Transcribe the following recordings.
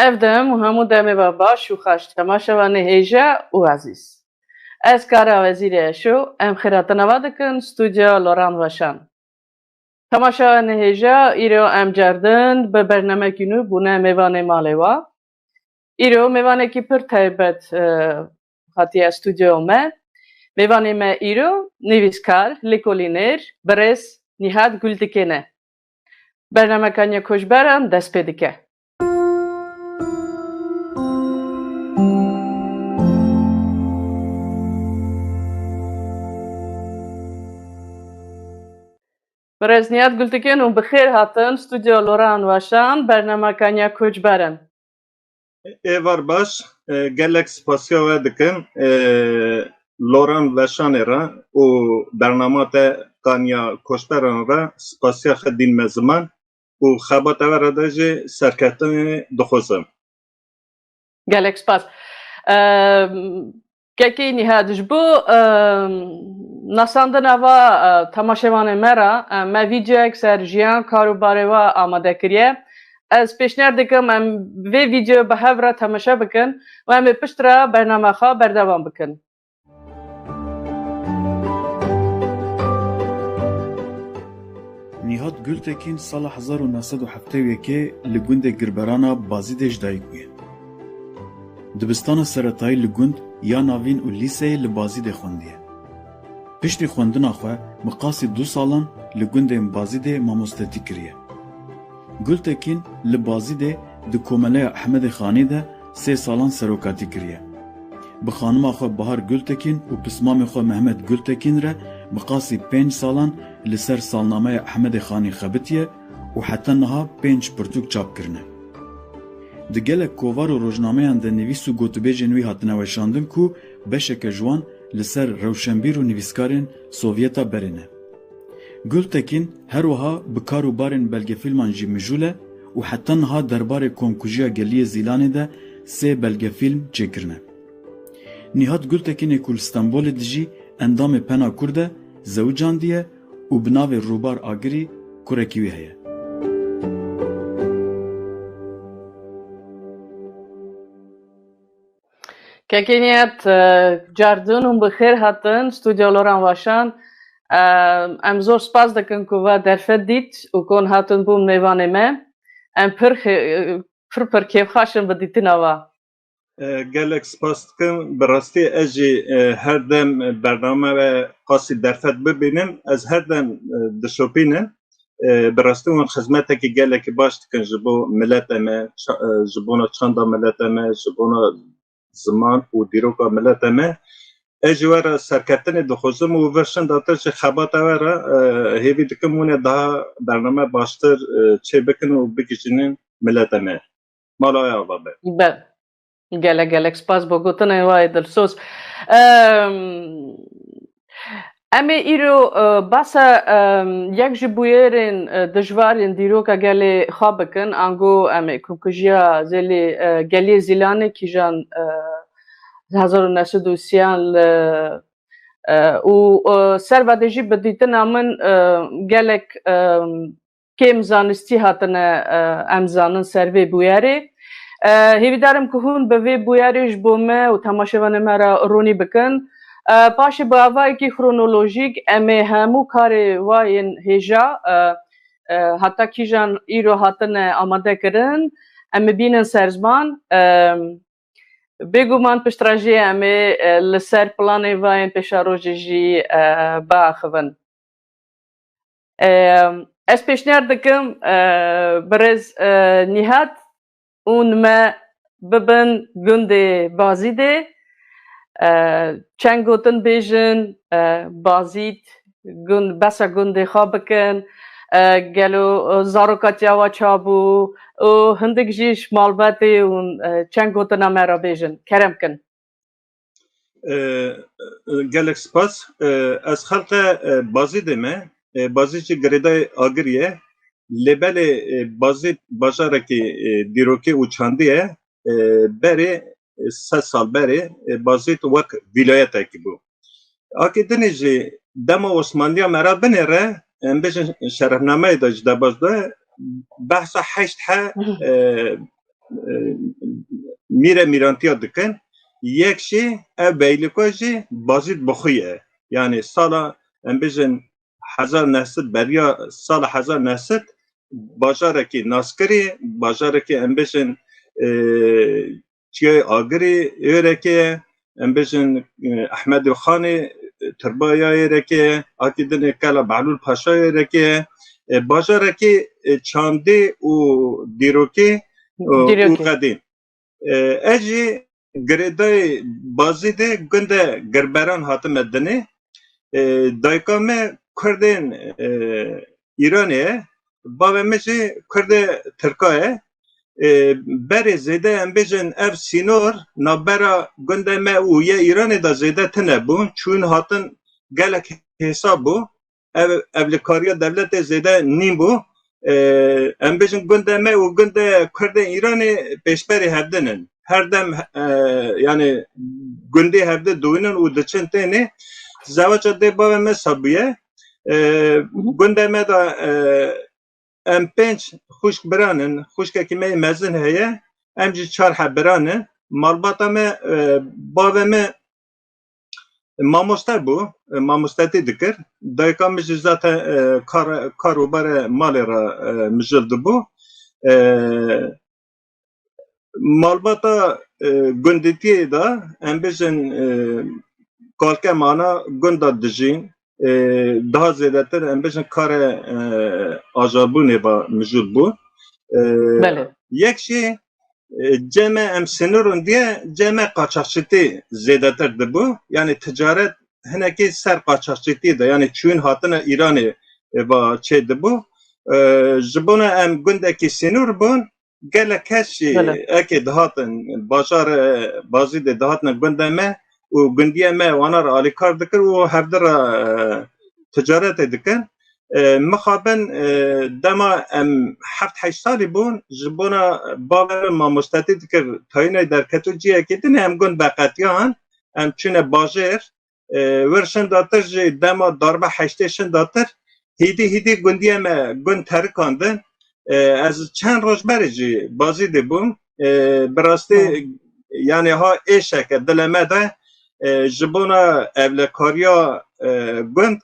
Evdem hemû demê ve baş û xweş temaşevanê hêja û ezîz. Ez Kara Wezîrê Eşo em xêratinava dikin stûdyoya Loran Weşan. Temaşevanê hêja îro em cerdin bi bernamekî nû bûne mêvanê malê we. Îro mêvanekî pir taybet hatiye stûdyoya me. Mêvanê me îro nivîskar, lêkolînêr, birêz Nîhat Gultikê ne. Bernamekaniya koçberan dest pê dike. Birêz Nîhat Gultikê û bi xêr hatin stûdyoya Loran Weşan bernamekaniya koçberan. Êvar baş, gelek spasiya we dikim Loran Weşanê re û bernama te kaniya koçberan re spasiya xwe dîn me ziman û xebata we re de jî serketinê dixwazim. Gelek spas. Kekî Nîhat ji bo nasandina ve temaşevanê me re me vîdeoyek ser jiyan karûbarê we amade kiriye. Ez pêşniyar dikim em vê vîdeo bi hev re temaşe bikin û em ê pişt re bername xwe berdewam bikin. Nîhat Gultekîn sala 1971 li gundê Girberana Bazîdê ji dayîk bûye. Dibistana seretayî li gund ya navîn û lîseyê li Bazîdê xwendiye. Piştî xwendina xwe bi qasî 2 salan li gundên Bazîdê mamostetî kiriye. Gultekîn li Bazîdê di Komeleya Ehmedê Xanê de 3 salan serokatî kiriye. Bi xanima xwe Bahar Gultekîn û pismamê xwe Mehmet Gultekîn re bi qasî 5 salan li ser salnameya Ehmedê Xanê xebitiye û heta niha 5 pirtûk çap kirine. Di gelek kovar û rojnameyan de nivîs û gotûbêjên wî hatine weşandin ku beşeke ji wan li ser rewşenbîr û nivîskarên Sovyeta berê ne. Gultekîn her wiha bi karûbarên belgefîlman jî mijûl e û heta niha derbarê Komkujiya Geliyê Zîlanê de 3 belgefîlm çêkirine. Nîhat Gultekînê ku li Stenbolê dijî endamê Pena Kurd e, zewcan diye û bi navê Rûbar Agirî kurekî wî heye. Kekî Nîhat cerdin û bi xêr hatin stûdyoya Loran Weşan. Em zor spas dikin ku ve derfet dît û kon hatin bûn mêvanê me. Em pir kêfxweşin bi dîtina we. Gelek spas dikim, bi rastî ez jî her dem bername we qasî derfet bibînim, ez her dem dişopînim. Bi rastî wan xizmetekî gelekî baş dikin ji bo miletê me, ji bona çanda miletê me, ji bona ziman û dîroka miletê me. Ez ji we re serketinê dixwazim û verşinda te ji xebata we re hêvî dikim hûn ê daha bername baştir çê bikin û bigihînin miletê me. Mala ya babe. Gelek spas bo gotinê we dilsoz. Em ê îro behsa yek ji bûyerên dijwarên dîroka gelê xwe bikin, ango em ê Komkujiya Geliyê Zîlanê kîjan 1930 û ser vedê jî bi dîtina min gelek kêm zanistî hatine em zanin ser vê bûyerê. Hêvî darim ku hûn bi vê bûyerê ji bo me û temaşevanê me re ronî bikin. Paşê bi avayekî xronolojîk em ê hemû karê wa yên hêja heta kîjan îro hatine amadekirin em ê bînin ser ziman. Bêguman piştre jî em ê li ser planê we yên pêşarojê jî biaxivin. Ez pêşniyar dikim birêz Nîhat û me bibin gundê Bazîdê. Çend gotin bêjin Bazîd besa gundê xwe bikin, gelo zarokatiya we çabû û hindik jî ji malbatê û çend gotina me re bêjin. Kerem bikin. Gelek spas. Ez xelqe Bazîdê me, Bazîd jî girêdayê Agirî ye. Lêbelê Bazîd bajarekî dîrokî û çandî ye. Berê 3 sal berê Bazîd wek vîlayetekî bû. Akê dinê jî dema Osmaniya me re binê re em bêjin şerefnameyê de ji debaz de behsa heşt he میره میرانتیا دکن یکشی او بیلکوژی بازید بخویه یعنی سال ام بیژن 1900 بریا سال 1900 باجارکی ناسکری باجارکی ام بیژن چیه آگری ایرکی ام بیژن احمد خانی تربایا ایرکی آکیدن کلا بعلول پاشا ایرکی باجارکی چاندی و دیروکی و قدیم اجی گریدای بازی ده گنده گربران هاتم مدنی دایکامه کردن ایرانیه بابا میشه کرد ترکایه بری زیده ام بیجن اف سینور نبرا گنده ما او یه ایرانی دا زیده تنه بون چون هاتن گلک حساب بو evlikarya devlet zede nîm bû em bêjin gundê me û gundê Kurdên Îranê pêşberî hevdinin her dem yani gundê hevde dûnin û diçin tenê zewaca dê bavê me sabûye gundê me da em pênc xuşk biranin xuşkekî me mezin heye em jî çar hebiranin malbata me bavê me mamoste bû mamostatî dikir dayika min jî zaten karûbarê malê ra mijil dibû malbata gundîtiyê da em bêjin kalke mana gunda dijîn daha zêdetir em bêjin karê ajarbûnê va mijil bû yek jî ceme em sinurun diye ceme qaçaqçîtî zêdetir dibû yani ticaret hinekî ser qaçaqçîtî de yani çûn hatine Îranê va çê dibû ji bona em gundekî sinûr bûn gelek kes jî ekê dihatin bajar bazî de dihatine gundê me û gundiye me wana ra alîkar dikir û hevdir ra ticaretê dikin mixabin dema em heft heşt salî bûn ji bona bavê mamostatî dikir tayînê derketû ciyekê din em gund beqetiyan em çûne bajêr wir şindatir jî dema darbe heştê şindatir hîdî gundiye me gund terikandin ez çend roj berê jî bazî dibûm bi rastî yani ha êşeke dilê me de ji bona evlekariya gund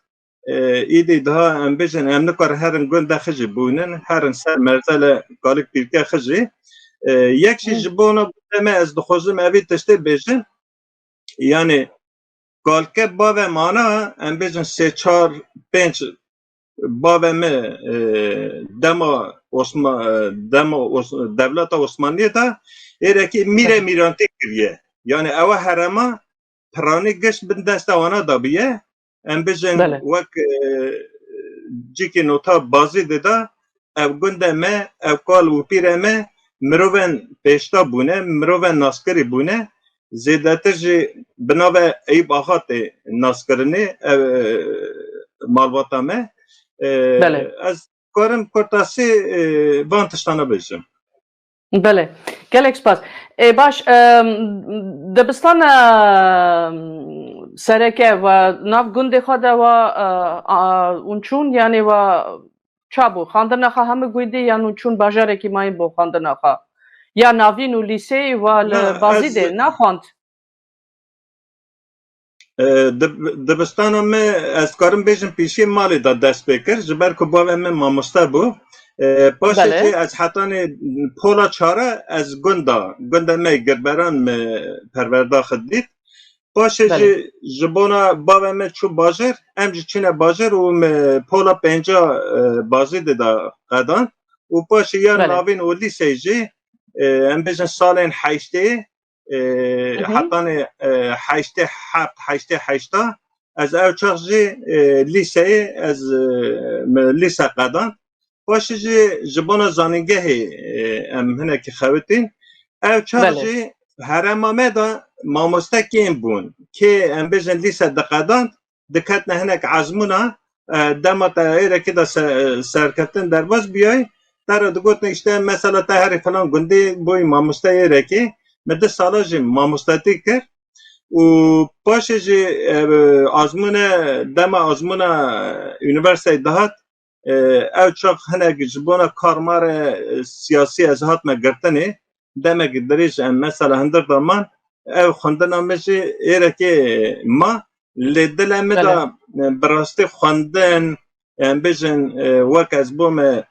îdî daha em bêjin em nikare herin gunda xwe jî bûnin herin ser merzele galik pîrke xwe jî yek jî ji bona gundê me ez dixwazim evî tiştê bêjim yani galke bavê mana em bêjin sê çar pênc bavê me dema devleta Osmaniyê de êrekî mîre mîrantî kiriye yani ew herema piranî gişt bin desta wana dabiye em bêjin wek cikî nota bazî dida ev gundê me ev kal û pîrê me mirovên pêşta bûne mirovên naskirî bûne zêdetir jî bi navê Eyûb Axatê naskirinê ev malbata me ez karim kurtasî van tiştana bêjim بله gelek spas baş dibistana sereke ve nav gundê xwe de ve unçûn yani ve çabû xandina xwe hemû gundî yan unçûn bajarekî mayîn bo xandina xwe ya navîn û lîseyê ve li bazî de naxwand dibistana me ez karim bêjim pêşî malê da dest pê kir ji ber ku bavê me mamoste bû paşê jî ez hetanê pola çare ez gunda me girberan me perwerdaxê dît paşê jî ji bona bavê me çû bajêr em jî çûne bajêr û me pola pênca bazî de da qedan û paşê ya navîn û lîseyê jî em bêjin salên heştê hetanê heştê heft heştê heşta ez ew çax jî lîseyê ez lîse qedan paşê jî ji bona zanîngehê em hinekî xewitîn ew çax jî herema me da mamostekên bûn kê em bêjin lîse diqedan diketine hinek ezmûna dema te êrekî da serketin derbas biyay te re digotin işte mesela te herî filan gundê boî mamoste êrekî me 2 sala jî mamostatî kir û paşê jî azmûne dema azmûna üniversiteyê dihat ew çax hinek ji bona karmarê siyasî ez hatime girtinê demek diriş mesela hındır zaman ev xwendina me jî êrekê ma lê dilê me da bi rastî xwendin em bijin wek ez bûme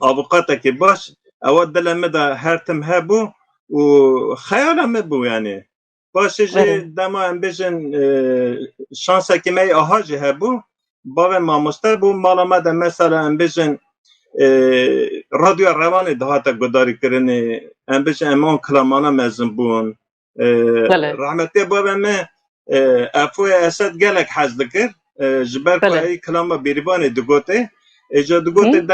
avukateke baş ewa dilê me da her tim hebû û xeyala me bû yani başê jî dema em bijin şansekê me aha jî hebû bavê mamoste bû mala me de mesela em bijin radyoya revanê dihate gudarîkirinê em bijin em an kilamana mezin bûn rahmetê bavê me Efoya Esed gelek hez dikir ji ber ku ey kilama bêrîvanê digote êca digote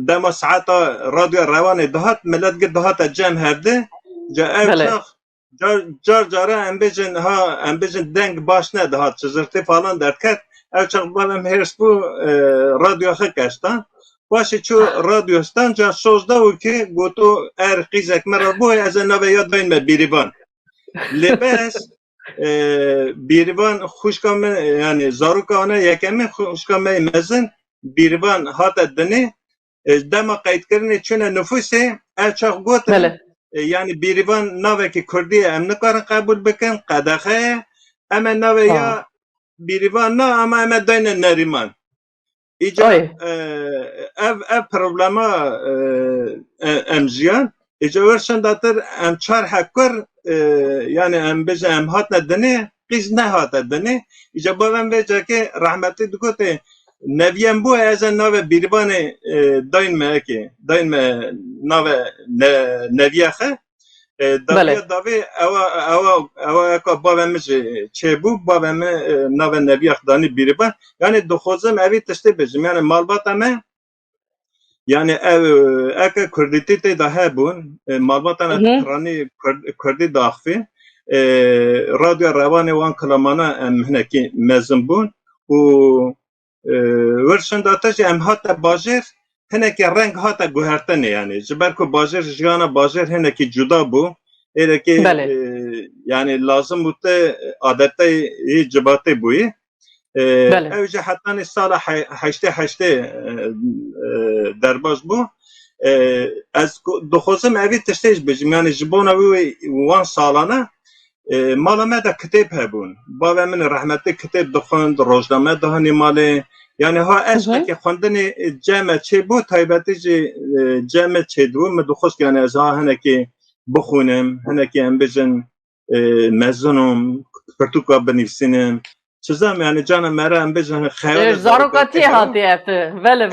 dema saeta radyoya revanê dihat millet gih dihate cem hevdê ca ev çax car cara em bijin deng baş nedihat çizirtî falan derket ev çax bavê me hêrs bû radyoya xwe keştan başê çû radyostan ca sozda wekê gotu er qîzek me re bûye ez ê navê ya dayîn me bêrîvan lê bes bêrîvan xwişka me yani zaroka wana yekemê xwişka me mezin bêrîvan hate dinê dema qeydkirinê çûne nüfusê ev çax gotin yani bêrîvan navekî Kurdî ye em nikarin qebûl bikin qedexe ye em ê navê ya bêrîvan na ama em ê dayîne Nerîman îca ev problema em jiyan îca werşendatir em çar hekkur yani em bijin em hatine dinê qîz nehate dinê îca bavên vê cekê rahmetî digote neviyem bû ez ê navê bêrîvanê dayîn me ekê dayîn me navê neviya xwe daviya davê ewa eka bavê me jî çêbû bavê me navê neviya xwe danî bêrîvan yani dixwazim evî tiştê bijim yani malbata me yani ev eke Kurdîtî tê de hebûn malbata me piranî Kurdî daxivî radyoya revanê wan kilamana em hinekî mezin bûn û werşendata jî em hate bajêr hinekî reng hate guhertinê yani ji ber ku bajêr jiyana bajêr hinekî cuda bû êrekê yani lazim bû te adetê yê cibatê bûye ew jî hetanê sala heştê derbas bû ez dixwazim evî tiştê ji bijim yani ji bona wî wan salana mala me de kitêb hebûn bavê min rahmetî kitêb dixwend rojname dihanî malê yani ha eşqekê xwendinê cem e çêbû taybetî jî cem e çêdibû min dixwast yani ez ha hinekî bixwînim hinekî em bijin mezinim pirtûka binivîsînim çizem yani cana me re em bijin xeyalê zarokatî hatiye tu vele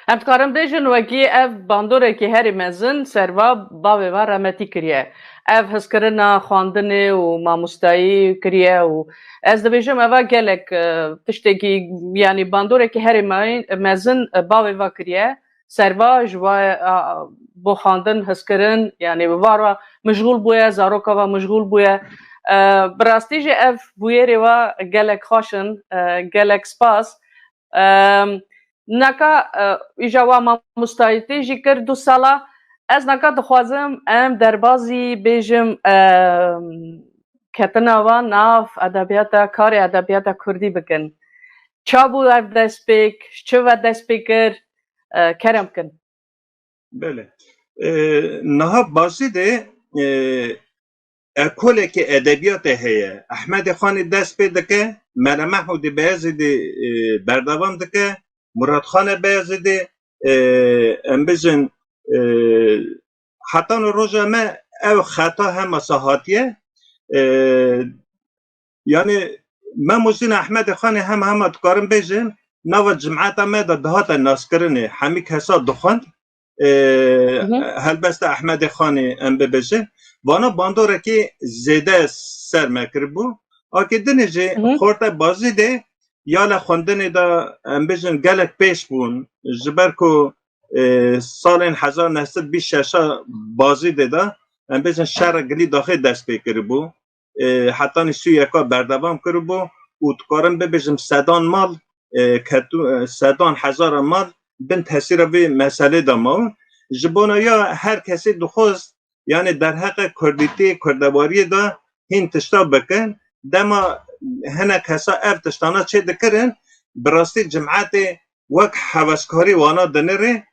em dikarin bêjin wekî ev bandorekî herî mezin serva bavê we rahmetî kiriye ev hezkirina xwandinê û mamostayî kiriye û ez dibêjim eva gelek tiştekî yani bandorekî herî mezin bavê we kiriye serva ji bo xwandin hezkirin yani bi var we mijûl bûye zaroka we mijûl bûye bi rastî jî ev bûyerê we gelek xweş in gelek spas neka îja we mamostayîtî jî kir 2 sala ez neka dixwazim em derbasî bêjim ketina we nav edebiyata karê edebiyata Kurdî bikin çabû ev destpêk çi ve destpê kir kerem kin Bele niha bazî de ekolekê edebiyatê heye Ehmedê Xanê dest pê dike Mere Mehmûdê Beyazîdê berdevam dike Murat Xanê Beyazîdê em bijin hetan roja me ev xeta hema sahatiye yani me Mûsîn Ehmedê Xanê hema dikarim bêjim nava cimeta me de dihate naskirinê hemî kesa dixwend helbeste Ehmedê Xanê em bibêjin vana bandorekî zêde ser me kiribû akê dinê jî xorte bazî de ya le xwendinê de em bijin gelek pêş bûn ji ber ku salên 1926 bazî de de em bijin şerra gilî daxê dest pê kiribû hetanî sûyeka berdevam kiribû û dikarim bibêjim sedan mal sedan hezaran mal bin tesîra vê meselê de mawin ji bona ya her kesê dixwast yani derheqe Kurdîtî Kurdewariyê de hîn tişta bikin dema hinek hesa ev tiştana çê dikirin براستی جماعت وک حواسکاری وانا دنره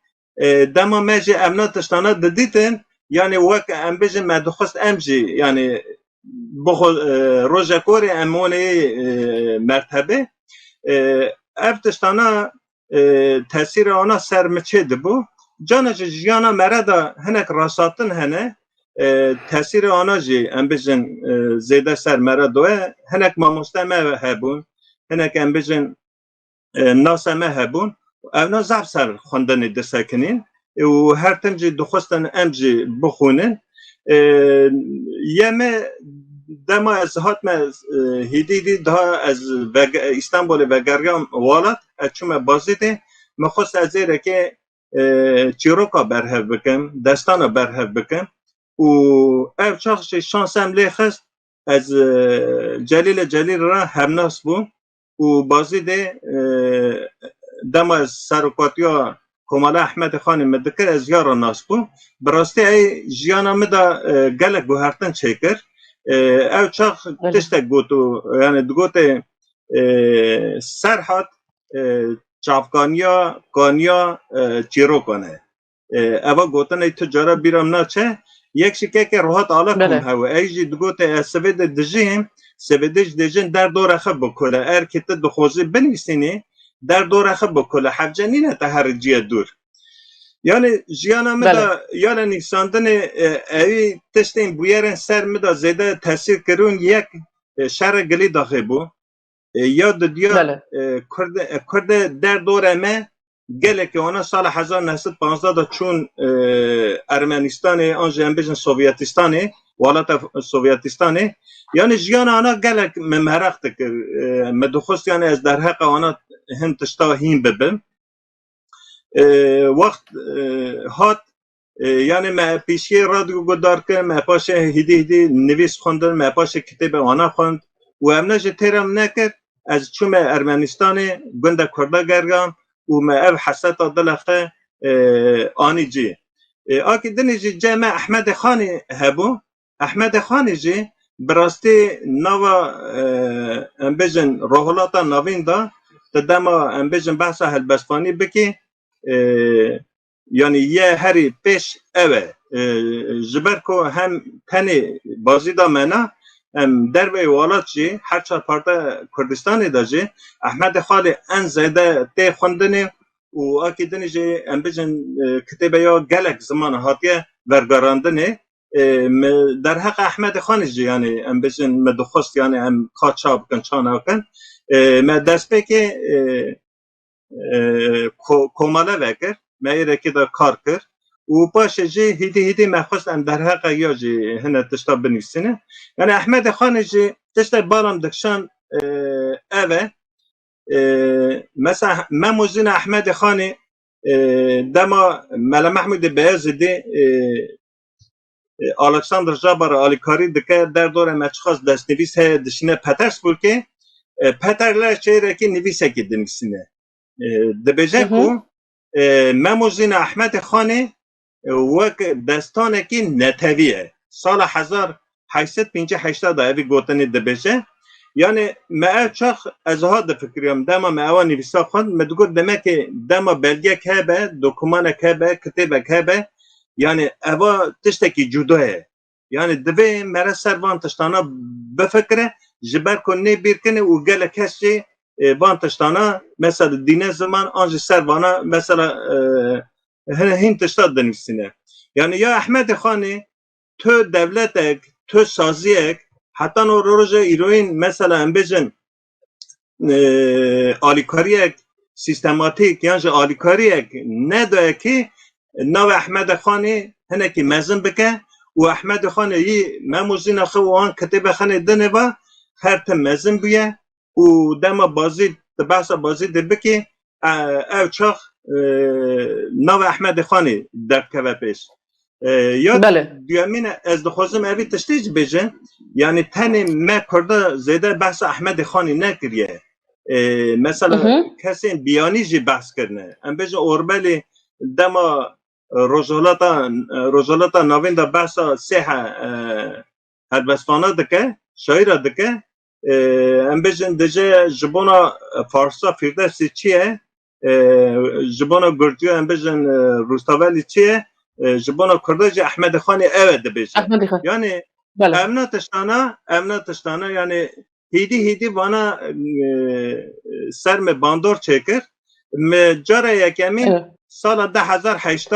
دما ماجی امنا تشتانا ددیتن یعنی وک ام بجن مدخست امجی یعنی بخو روژکوری امونه مرتبه اف تشتانا تاثیر آنها سرمچه دبو جانا جیانا مردا هنک راساتن هنه تاثیر آنها جی ام بجن زیده سر مردوه هنک ماموستمه هبون هنک ام بجن ناسمه هبون اونا زب سر خوندن دسکنین و هر تم جی دخواستن ام جی بخونن یمه دما از هاتم هیدی ده از استانبول و گرگام والات چون بازیده مخصوص از ایره که چیروکا برهف بکم دستانا برهف بکم و او چاقش شانسم لیخست از جلیل را همناس بو و بازیده دما از سروکاتیا کمالا احمد خان مدکر از یارا ناس بو براستی ای جیانا مدا گلک گوهرتن چکر او چاق تشتک گوتو یعنی دگوت سرحات چافکانیا کانیا چیرو کنه اوا گوتن ای تجارا بیرام ناچه یک شکه که روحات آلا کن هوا ایجی دگوت سوید دجیم سویدش دجین در دور خب بکله ار که تا دخوزی بنویسینی در دور خب بکله حفجه نه تا هر جیه دور یعنی جیانا مدا یعنی نیساندن اوی تشتین بویرن سر مدا زیده تاثیر کرون یک شهر گلی داخل بو یاد دیا کرد در دوره ما گله که اونا سال 1915 دا چون ارمنستان آنجا هم بیشن سوویتستانه والات سوویتستانه یعنی جیانا آنا گله ممرخت کر مدخست یعنی از در حق آنا هم تشتا هیم ببم وقت هات یعنی ما پیشی رادیو گدار که ما پاشه هیدی نویس خوندن ما پاشه کتاب آنا خوند و امنا جه تیرم نکرد از چوم ارمنستان گنده کرده گرگام و ما او حساتا دلخه آنی جی آکی دنی جی جمع احمد خانی هبو احمد خانی جی براستی نوا امبیجن روحلاتا نوین دا تدما امبیجن بحثا هلبسفانی بکی یعنی یه هری پیش اوه جبر که هم تنی بازی دا منا در به والات جی هر چهار پارتا کردستانی دا جی احمد خالی ان زیده تی خوندنی و آکی دنی جی ام بجن کتابه یا گلک زمان هاتیه ورگاراندنی در حق احمد خانی جی یعنی ام بجن مدخست یعنی ام کاتشا بکن چانا بکن ما دست بکی کوماله وکر میره که دا کار کرد و باشه جی هیدی مخواست ام در حق یا جی هنه تشتا بنویسینه یعنی احمد خان جی تشتا بالام دکشان اوه مثلا مموزین احمد خانی دما ملا محمود بیازدی الکساندر جابر آلیکاری دکه در دور مچخواست دست نویس دشینه پترسبورگ که پترلا چهره که نویسه که دنویسینه دبیجه کو مموزین احمد خانی وک دستانه که نتویه سال 1858 اوی گوتنی دبیجه یعنی ما چخ از ها دفکریم دما ما اوان نویسا خوند مدگو دمه که دما بلگه که به دوکومان که به کتبه که به یعنی اوا تشتکی جدوه یعنی دوی مرا سروان تشتانا بفکره جبر کنه بیر کنه و گل کسی وان تشتانا مثلا دینه زمان آنج سروانا مثلا هین تشتاد دنیسینه یعنی یا احمد خانی تو دولتک تو سازیک حتی نو روز ایروین مثلا ام بجن آلیکاریک سیستماتیک یعنی آلیکاریک نداره که نو احمد خانی هنه که مزن بکه و احمد خانی یی مموزین خوان کتب خانی دنه با هر تم مزن بیه و دم بازی بحث بازی ده بکی او چاق نو احمد خانی در که پیش یاد دیامین از دخوازم اوی تشتیج بیجن یعنی تنی ما کرده زیده بحث احمد خانی نکریه مثلا کسی بیانی جی بحث کرنه ام بیجن اوربلی دما روزالاتا نوین دا بحثا سیحه هدبسفانه دکه شایره دکه ام بجن دجه جبونا فارسا فیردوسی چیه جبونا گردیو ام بجن روستاولی چیه جبونا کرداج احمد خانی اوه دبیجه احمد خان یعنی بله امنا تشتانا یعنی هیدی وانا سرم باندور چکر مجاره یکمین سال 2008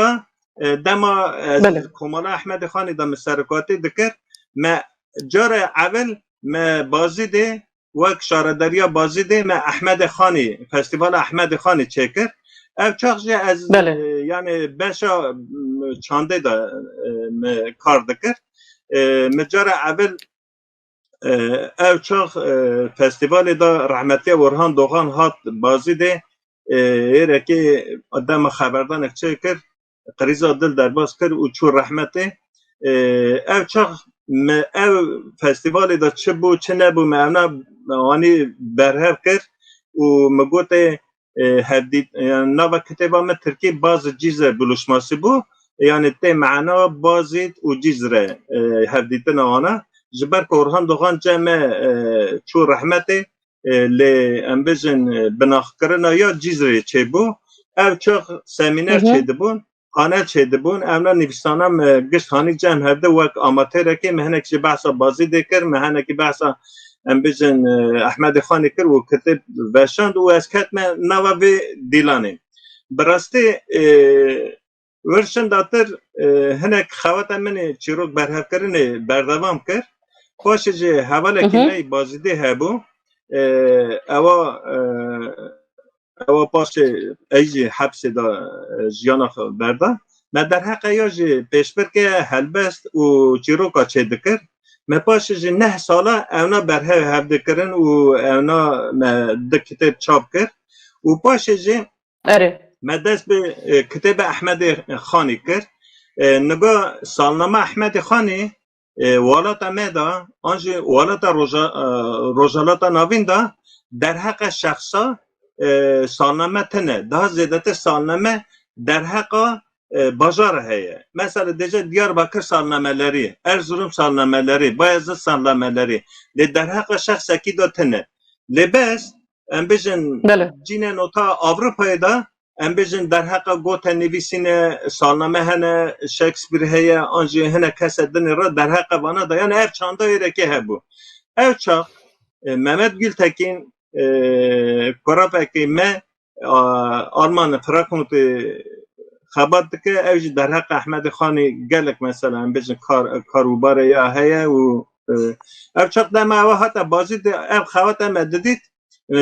دما بله کمالا احمد خانی دم سرکاتی دکر ما جاره اول ما بازی ده وک شاردریا بازی ده ما احمد خانی فستیوال احمد خانی چکر او چاقش از بله یعنی بشا چانده دا کار دکر مجاره اول او چاق فستیوال دا رحمتی ورهان دوغان هات بازی ده ایره که آدم خبردان اکچه کرد قریزا دل در باز کرد و چون رحمته او چاق او فستیوال دا چه بو چه نبو معنا وانی برهف کرد و مگوته هدید نوا کتابا من ترکی باز جیزه بلوشماسی بو یعنی تی معنا بازید و جیزره هدیدن آنه جبر که ورهان دوغان جمع چون رحمته لی امبیجن بناخ کرنا یا جیزره چه بو او چاق سمینر چه دبون قانال چه دبون اونا نویسانم گشت هانی جمع هفته وک آماتره که مهنک چه بحثا بازی دکر مهنک بحثا امبیجن احمد خانی کر و کتب وشاند و از کتم نوابی دیلانیم براستی ورشن داتر هنک خواه من چیروک برهف کرنه بردوام کر باشه جه حواله که نی بازیده هبو اوا باشه ایجی حبس دا جیانا برده ما در حق یا جه پیشبر که هلبست و چیروکا چه دکر ما باشه جه 9 ساله اونا برهف هفته کرن و اونا ده کتاب چاپ کرد و باشه جه ما دست به کتاب احمد خانی کرد نگاه سالنامه احمد خانی والاتا میدا آنجا والاتا روژالاتا ناوین دا در حق شخصا سالنامه تنه ده زیادت سالنامه در حق بازار هیه مثلا دیجا دیاربکر سالنامه لری ارزروم سالنامه لری بایزد سالنامه لری در حق شخص اکی دا تنه لبس ام بیجن جین نوتا آوروپای دا ام بیجن در حق گوت نویسین سالنامه هنه شکسپیر هیه آنجا هنه کس دنی را در حق وانا دا یعنی اف چانده ایره که هبو او چاق محمد گل تکین کراپه که من آلمان فراکموت خبات که اوجی در حق احمد خانی گلک مثلا ام بیجن کاروباره یا هیه و او چاق دم او حتی بازی او خوات هم ددید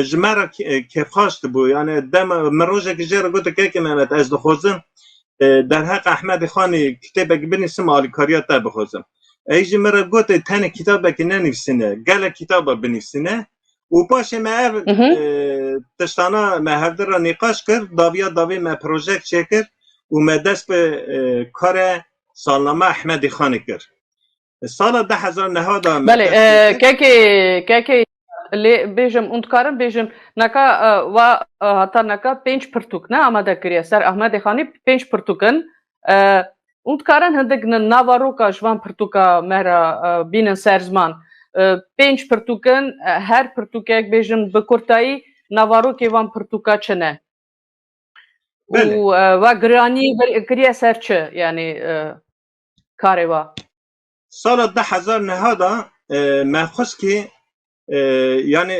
جمعه که خواست بود یعنی دم من روزه که جره گوته که محمد از دخوزم در حق احمد خانی کتابه که بنیسم آلیکاریات تا بخوزم ایجی مرا گوته تن کتابه که ننویسینه گل کتابه بنویسینه و باشه ما تشتانا ما هفته را نقاش کرد داوی ما پروژکت چه کرد و ما دست به کار سالنامه احمد خانی کرد سال 2009 دا بله که بیجم اونتکارم بیجم نکا و حتی نکا 5 پرتوک نه آماده کریه سر احمد خانی 5 پرتوکن اونتکارن هندگ نواروکا جوان پرتوکا مهرا بینن سر زمان 5 پرتوکن هر پرتوکه بیجم بکرتایی نواروکی وان پرتوکا چنه و گرانی کریه سر چه یعنی کاری و سال 2009 دا محخوص که یعنی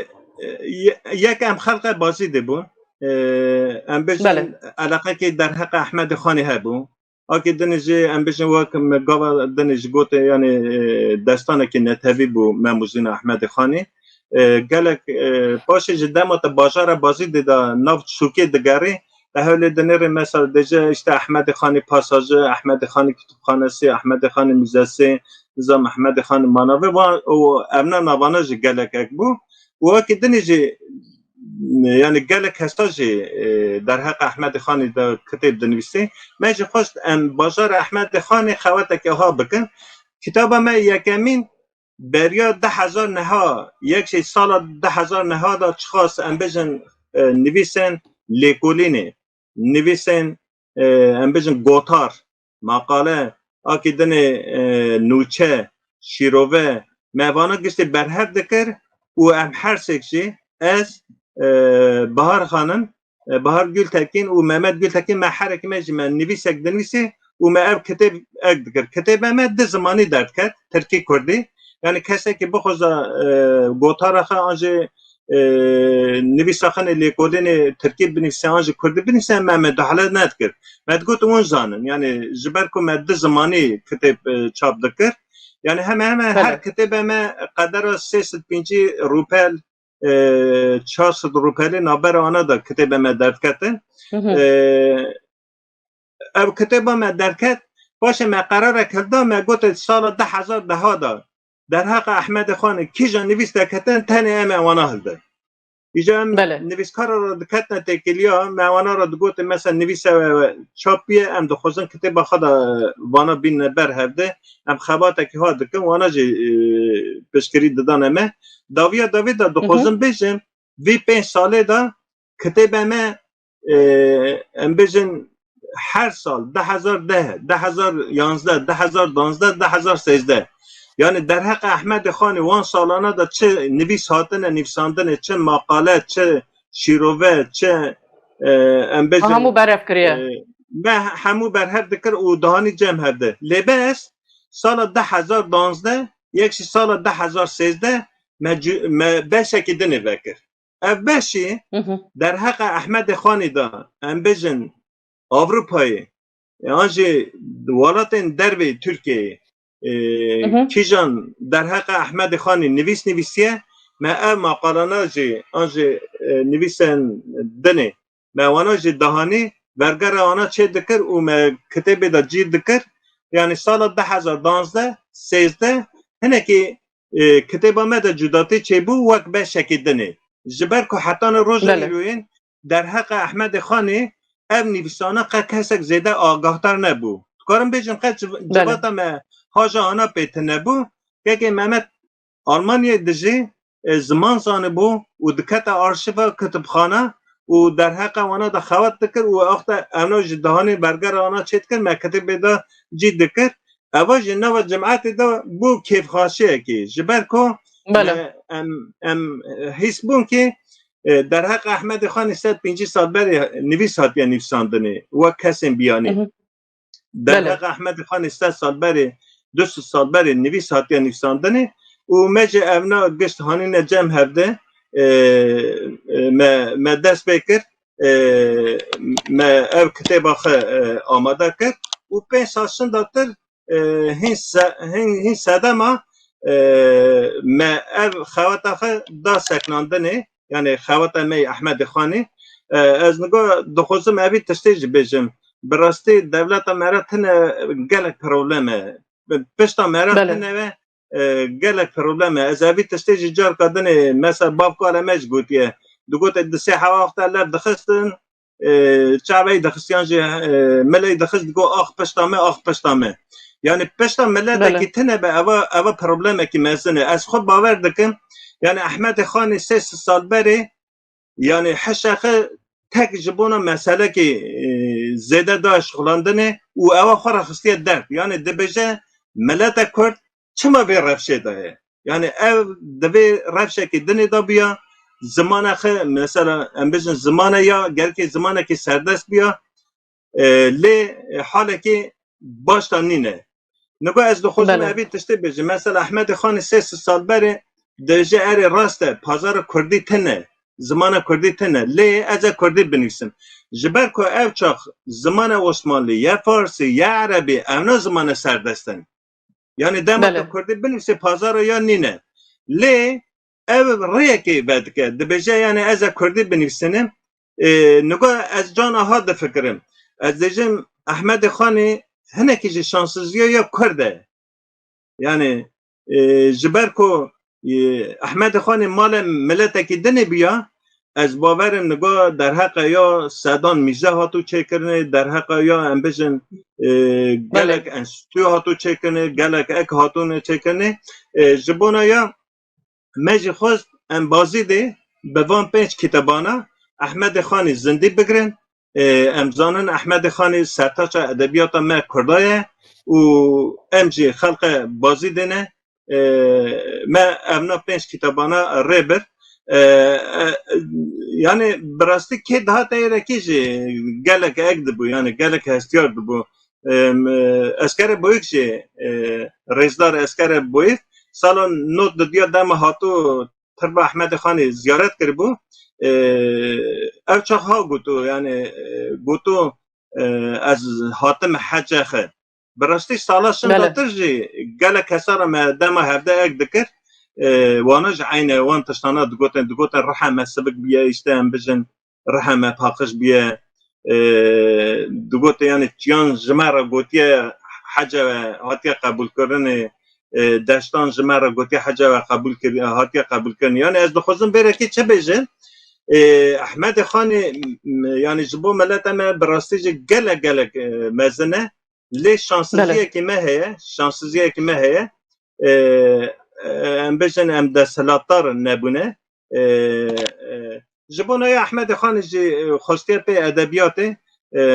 یک ام خلق بازی دبون ام بجن علاقه که در حق احمد خانی هبون آکه دنجی ام بجن واکم گاوا دنج گوت یعنی دستانه که نتوی بو مموزین احمد خانی گلک باشه جدامت بازار بازی دیدا نفت شوکی دگری به حال دنیر مثلا دیجا اشته احمد خانی پاساژ احمد خانی کتابخانه سی احمد خانی موزه نظام احمد خان منابع و امنا نوانج گلک اکبو و که دنیجی یعنی گلک هستاجی در حق احمد خان در کتاب دنویسی میشه خواست ام بازار احمد خان خواته که ها بکن کتاب ما یکمین بریا 2009 یک سال 2009 دا چخواست ام بجن نویسن لیکولینه نویسن ام بجن گوتار مقاله آکی دنه نوچه شیروه میوانا گشتی برهف دکر و ام هر سکشی از بهار خانم بهار گلتکین و محمد گلتکین ما حرک ماجی من نویسک دنویسی و ما اب کتاب اقدر کتاب ما ده زمانی درد کرد ترکی کردی یعنی کسی که بخوزا گوتار خا آنجا نویس خانه لیکولین ترکی بنویسی آنجا کردی بنویسی ما مدحله ند کرد مدگوت اون زانن یعنی جبر که ما ده زمانی کتاب چاپ دکر یعنی همه هر کتاب ما قدر 350 روپل 400 روپیه نابر آنها دا کتاب ما درد کردن او کتاب ما درد کرد باشه ما قرار کردم ما گوت سال 10,000 دا در حق احمد خان کی جا نویس دکتن تنه ام وانا هلده ایجا هم نویسکار را دکتن تکیلیا ما وانا را دگوت مثلا نویس چاپیه ام دو خوزن کتاب خود وانا بین بر هفته ام خباته که ها دکن وانا جی پشکری دادن امه داوید دا دو خوزن بیشم وی 5 ساله دا کتاب امه ام بیشن هر سال 10,010 10,011 10,012 10,013 یعنی در حق احمد خان وان سالانه دا چه نویس هاتن نویساندن چه مقاله چه شیروه چه همو برف کریه همو برف دکر و دهانی جمع هده لباس سال 1012 یکشی سال 1013 بشه دنه بکر اف بشی در حق احمد خانی دا امبیجن Avrupa'yı yani devletin derbi Türkiye kijan der hakkı Ahmet Khan'ı nivisiye me ev maqalanacı anji nivisen dene me vanaji dahani vergara ana çe dikir u me kitabı da cid dikir yani sala 2012 13 heneki kitabı me da cudati çe bu vak be şekildene jiber ko hatan rojan der hakkı Ahmet Khan'ı ev nivîsana kesek zêde agahtar nebû. Dikarim bêjim qet civata me haja ana pêtin nebû. Kekê Mehmet Almanyayê dijî ziman zanibû û dikete arşiva kitêbxana û derheqa wana da xewet dikir û axta evna ji dihanê bergera wana çê dikir me kitêbê da cî dikir. Eva ji nava cemaetê da bû kêfxaşiyekê ji ber ku em hîs bûn ki در حق احمد خان 150 سال بر نویس هات یا نویساندنه و کسیم بیانی در حق احمد خان 100 سال بر 200 سال بر نویس هات یا نویساندنه و مجه اونا گشت هانین جمع هفته ما دست بکر ما او کتاب آخه آماده کرد و 5 سال شنداتر هین ساده ما او خوات آخه دا سکناندنه yani xewata me Ahmed Xanê ez nigo dixwazim evî tiştê jî bêjim bi rastî devleta me re tune gelek problem e pişta me re tune ve gelek problem e ez evî tiştê jî carka dinê mesela bavkara me jî gotiye digote di sê hewa wexta lev dixistin çaveyê dixistiyan jî meleyê dixist digo ax pişta me yani pişta milletekî tune be eva problemekî mezin e ez xwe bawer dikim yani Ahmed Xan'ı 3 سال beri yani haşağı tek jibona mesele ki zede da şıklandığını u eva xara xıstiye dert yani debeje millete Kürt çima bir rafşe daye yani ev deve rafşe ki dini da biya zamana mesela embejin zamana ya gerki zamana ki serdest biya le hale ki baştan nine nebo ez de xuzum evi tişte beje mesela Ahmed Xan'ı 3 سال beri درجه اری راسته پازار کردی تنه زمان کردی تنه لی از کردی بنویسم جبر کو او چاق زمان عثمانی یا فارسی یا عربی اونا زمان سردستن یعنی دم کردی بنویسی پازار یا نینه لی او ریه که بعد که دبیجه یعنی از کردی بنویسنم نگاه از جان آهاد فکرم از دیجم احمد خانی هنه که شانسزیه یا کرده یعنی جبر کو احمد خان مال ملتکی دنه بیا از باورم نگاه در حق یا سدان میزه هاتو چه کرنه در حق یا امبیشن گلک انستیو هاتو چه کرنه گلک اک هاتو چه کرنه جبونا یا مجی خواست ام بازی ده به وان 5 کتابانا احمد خان زندی بگرن امزانن احمد خان سرتاچ ادبیات ما کردایه و امجی خلق بازی دنه ما امنا 5 کتابانا ریبر yani براستی که ده تایره کیجی گلک اگد بو yani گلک هستیار بو اسکر بویک جی رئیسدار اسکر بویک سالن نوت دیا دم هاتو تربا احمد خانی زیارت کربو او چه ها گوتو yani گوتو از حاتم حج خه براستی سالاشن داتر جی گلک هسارا ما دم هفته اگد کر وانج عین وان تشتانا دگوتن رحمه سبک بیا اشتهم بجن رحمه پاقش بیا دگوت یعنی چیان جمعه گوتیه حجه هاتیه قبول کردن دشتان جمعه گوتیه حجه قبول کردن هاتیه قبول کردن یعنی از دخوزم بره که چه بجن احمد خان یعنی جبو ملت ما براستی گلک مزنه لی شانسزیه که ما هیه شانسزیه که ما هیه ام بجن ام ده سلطار نبونه جبونه احمد خان جی خوستیه پی ادبیات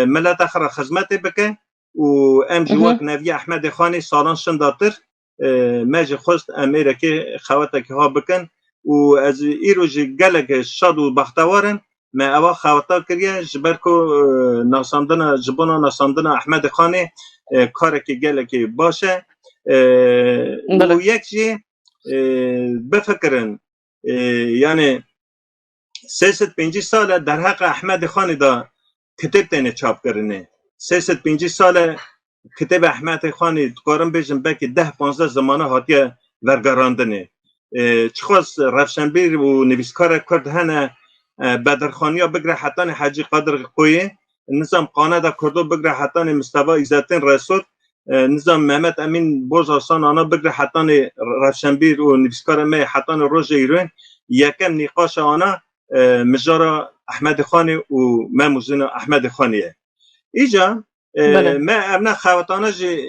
ملت اخر خدمت بکن و ام جوک نوی احمد خان سالان شنداتر ماجی خوست امریکا خواته که ها بکن و از ایرو جی گلک شاد و بختوارن ما اوا خواته کریه جبرکو ناساندن جبونه ناساندن احمد خان کار که گلک باشه و یک جی بفکرن یعنی 350 سال در حق احمد خان دا کتاب تینه چاپ کرنه 350 سال کتاب احمد خان دکارم بیشن بکی 10-15 زمانه هاتیه ورگراندنه چخواست رفشنبیر و نویسکار کرد هنه بدرخانیا بگره حتی حاجی قادر قویه نظام قانه دا کردو بگره حتی مصطفی ایزتین رسول نظام محمد امین بوز آسان آنا بگره حتی رفشنبیر و نویسکار می حتی روژ ایران یکم نقاش آنا مجارا احمد خانی و ما موزین احمد خانیه ایجا ما ابنا خواتانه جی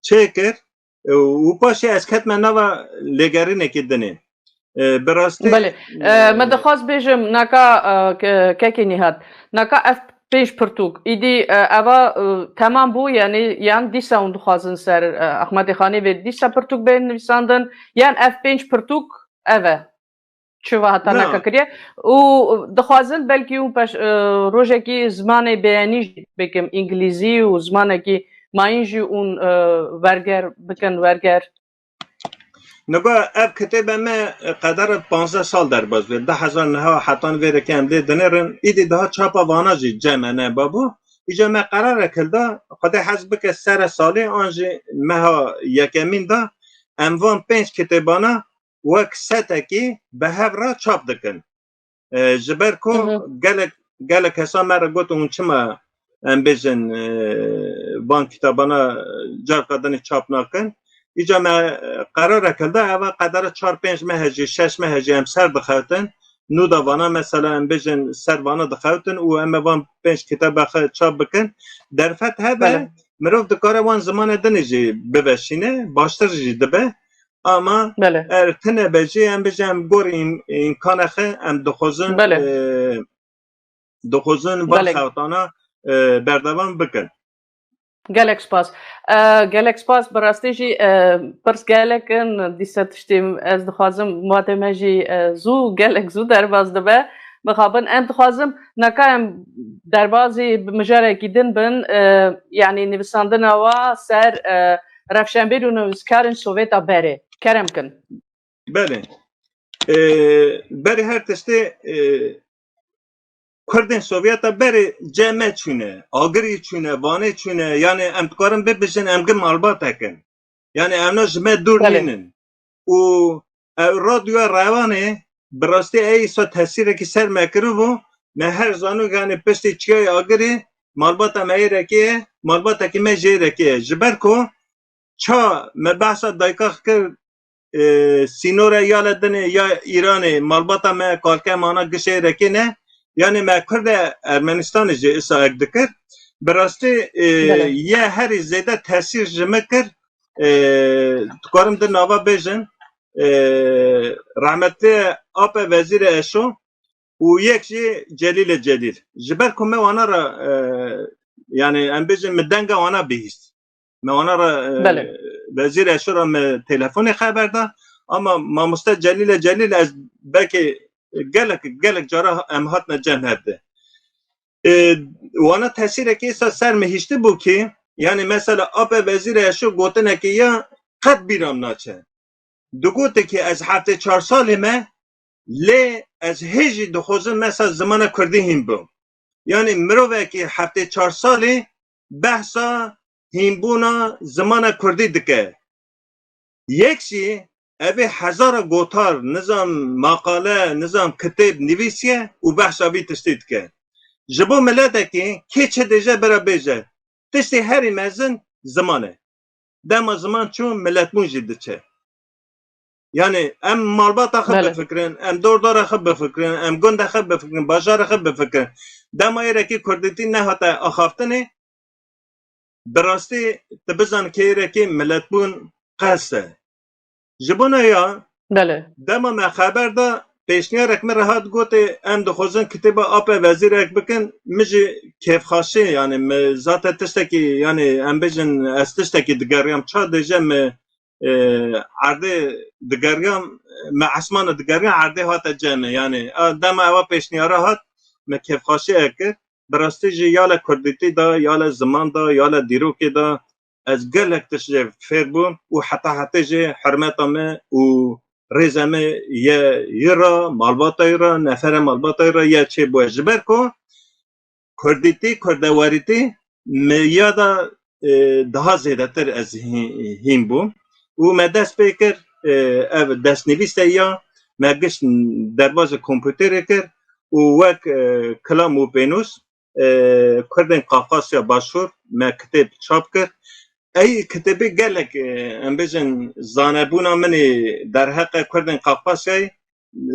چه کرد و پاشی از کتم نوا لگری نکیدنه براستی بله من دخواست بیجم نکا که نهاد نکا اف پیش پرتوک ایدی اوا تمام بو یعنی دیسا اون دخوازن سر احمد خانی و دیسا پرتوک بین نویساندن یعنی اف پیش پرتوک اوه چوا حتا نکا کریه و دخوازن بلکی اون پش روژه کی زمان بیانی بکم انگلیزی و زمان کی ماینجی اون ورگر بکن ورگر نگاه اب کتاب ما قدر 15 سال در باز بید 10,000 نها حتی ویره که هم دیدنرن ایدی ده چاپا واناجی جمع نه بابو ایجا ما قرار کلده خود حزب که سر سالی آنجی مها یکمین ده اموان 5 کتابانا وک ستکی به هف را چاپ دکن جبر کو گلک حسا مرا گوت اون چما ام بیجن وان کتابانا جار کدن چاپ نکن ایجا ما قرار کلده اول قدر 4-5 مهجی 6 مهجی هم سر دخوتن نو دا وانا مثلا ام بیجن سر وانا دخوتن و ام وان 5 کتاب چاپ بکن در فت هبه مروف دکاره وان زمان دنجی ببشینه باشتر جی دبه اما ارتنه بجی ام بیجن گور این کانخه ام دخوزن وان خوتانا بردوان بکن گلک سپاس براستی جی پرس گلکن دیسا تشتیم از دخوازم مواتمه جی زو گلک زو درباز دبه بخوابن ام دخوازم نکا ام دربازی مجاره گیدن بن یعنی نویساندن و سر رفشنبیر و نویسکارن سوویتا بره کرم کن بله بری هر تشتی کردن سوویتا بری جمع چونه آگری چونه وانه چونه یعنی امتکارم ببشن امگه مالبات هکن یعنی امنا جمع دور نینن و رادیو روانه براستی ایسا تحصیره که سر مکرو بو من هر زانو گانه پشتی چیای آگری مالباتا مایی رکیه مالباتا که من جی رکیه جبر کو چا مبحثا دایکاخ کرد سینور یالدنه یا ایرانه مالباتا من کالکه مانا گشه رکی نه یعنی ما کرد ارمنستان جه ایسا اگدکر براستی یه هری زیده تاثیر جمع کرد تکارم در ناوا بیجن رحمتی آپ وزیر اشو و یک جی جلیل جبر کمه وانا را یعنی ام بیجن مدنگا وانا بیست ما وانا را وزیر اشورا م تلفن خبر دا اما ماموستا جلیل از بکی گلک جارا ام هاتنا جمع هده وانا تاثیر که سر مهشته بو که یعنی مثلا آپ وزیر اشو گوتنه که یا قد بیرام ناچه دو گوته که از 74 سال ما لی از هیچ دخوزن مثلا زمان کردی هم بوم یعنی مروه که 74 سالی بحثا هیمبونا زمان کردی دکه یکشی اوی هزار گوتار نظام مقاله نظام کتاب نویسیه و بحثا بی تشتید که جبو ملده که چه دیجه برا بیجه تشتی هری مزن زمانه دما زمان چون ملت مون جده چه یعنی ام مالبات خب بفکرن ام دور خب بفکرن ام گند خب بفکرن بازار خب بفکرن دما ایره که کردیتی نه حتی آخافتنه براستی تبزن که ایره که ملت مون قصه جبونا یا دما ما خبر دا پیشنیارک من راحت گوته ام دخوزن کتابا آپ وزیرک بکن مجی کیف خاصی یعنی ذات تشتکی یعنی ام بجن از تشتکی دگریم چا دیجه عرضه دگریم عثمان دگریم عرضه هات جمعه یعنی دم اوا پیشنیاره هات ما کیف خاصی اکر براستی جی یالا کردیتی دا یالا زمان دا یالا دیروکی دا از گلک تشجه فیر بوم و حتی جی حرمتامه و رزمه یه را مالباتای را نفر مالباتای را یه چه باید جبر کن کردیتی کردواریتی میادا daha زیاده تر از هیم بوم و ما دست بکر دست نویسته یا ما گشت درواز کمپیوتر کر و وک کلام و پینوس کردن قافقاسیا باشور ما کتاب چاپ کر ای کتابی گلک ام بجن زانبونا منی در حق کردن قافقاسیای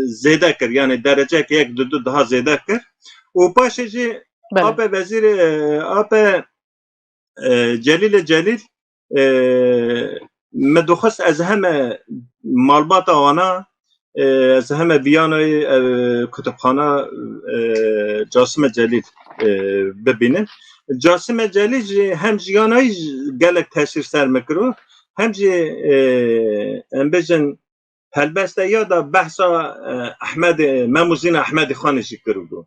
زیاده کر یعنی درجه که یک دو daha زیاده کر و پاشه جی آپ وزیر آپ جلیل مدخست از همه مالبات آنا از همه بیانای کتابخانه جاسم جلیل ببینن جاسم جلیل هم جیانای گلک تاثیر سر میکرو هم جی ام بجن هلبسته یادا بحثا احمد مموزین احمد خانشی کرو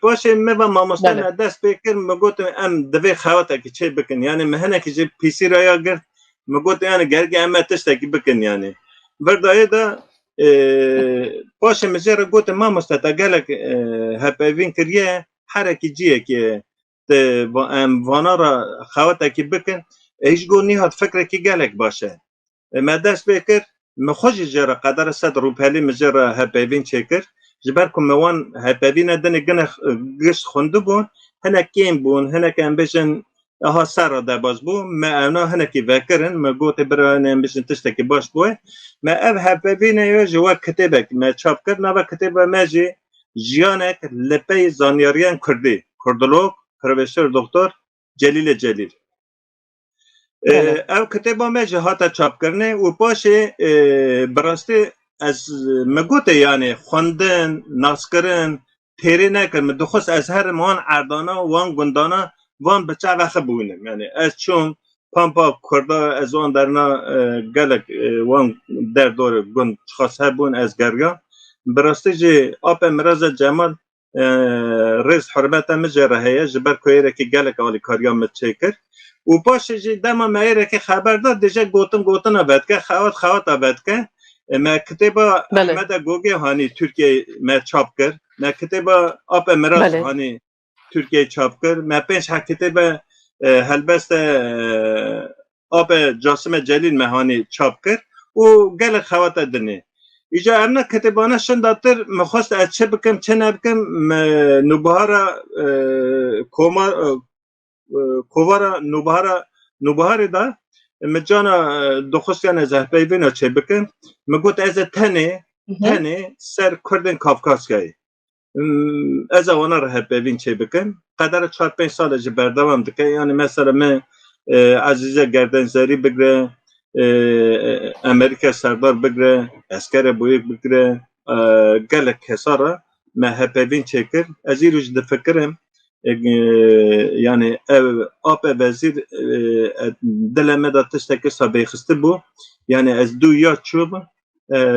باشه ما ماموستان دست بکر مگوتم ام دوی خواته که چه بکن یعنی مهنه که جه پیسی را یا گرد مگوتم یعنی گرگی اما تشتکی بکن یعنی وردایی دا باشه مجه را گوتم ماموستا گلک هپوین کریه حرکی جیه که ام وانا را خواته که بکن ایش گو نیهات فکر که گلک باشه ما دست بکر مخوش جرا قدر 100 روپیلی مجه را هپوین چکر جبر کموان هپوین دنه گنه گشت خونده بون هنه کیم بون هنه که امبیشن ها سر دا باز بون ما اونا هنه که وکرن ما گوته برای امبیشن تشته که باش بوه ما او هپوین یا جوا کتبه ما چاپ کرد نوا کتبه ما جی جیانک لپی زانیاریان کردی کردولوگ پروفسور دکتر جلیل او کتبه ما جی هاتا چاپ کرنه و باشه براستی از مگوته یعنی خوندن ناسکرن تیری نکرن مدخوست از هر موان عردانا وان گندانا وان بچه وقت بوینم یعنی از چون پامپا کرده از وان درنا گلک وان در دور گند خواست بون از گرگا براستی جی آپ مراز جمال رئیس حرمت مجره هیا جبر کویره که گلک آلی کاریا مچه کرد و باشه جی دما مایره که خبر داد دیجا گوتن آبد که خوات آبد که ما کتابا احمد گوگی هانی ترکیه ما چاپ کرد ما کتابا آپ امراض هانی ترکیه چاپ کرد ما پنج کتابا هلبست آپ جاسم جلیل مهانی چاپ کرد و گل خوات دنی ایجا امنا کتابانه شنداتر مخواست از چه بکم چه نبکم نوبهارا کووارا نوبهاری دا مجانا دخوستیان از هپیوین چه بکن مگوت از تنه سر کردن کافکاسیایی از آوانا را هپیوین چه بکن قدر 4-5 سال جه بردوام دکه یعنی مثلا من عزیزه گردنزاری بگره امریکا سردار بگره اسکر بویک بگره گلک حسارا من هپیوین چه کرد از این روش دفکرم yani آپ وزیر دل مدا تشتکی سابه خسته بو yani از دو یا چوب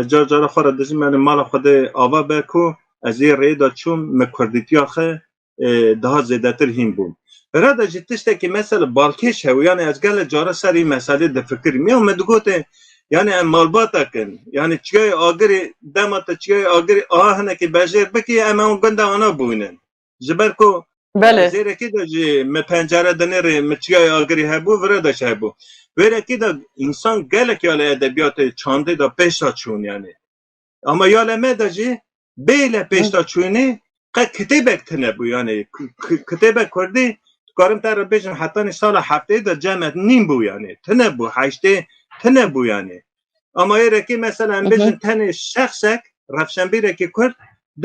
جار جار خورا دزیم yani مال خود آوا بکو از یه ریدا چوم مکردیتی آخه daha زیادتر هیم بوم رادا جی تشتکی مثلا بالکش هو yani از گل جارا سر این مسئله ده فکر میام مدگوته yani مالباتا کن yani چگای آگری دماتا چگای آگری آهنه که بجیر بکی اما اون گنده آنا بوینن جبر کو بله زیرا کی دا جی م پنجره دنری م چگای آگری هبو وردا هبو ویرا کی دا انسان گلک یال ادبیات چانده دا پیشا چون yani ama yala me da jî bêle pêşta çûnê qet kitêbek tune bû yani kitêbek Kurdî dikarim te re bêjim hetanî sala hefteyê de cemet nîm bû yani tune bû heştê tune bû yani ama êrekî mesela em bêjin tenê şexsek revşenbîrekî Kurd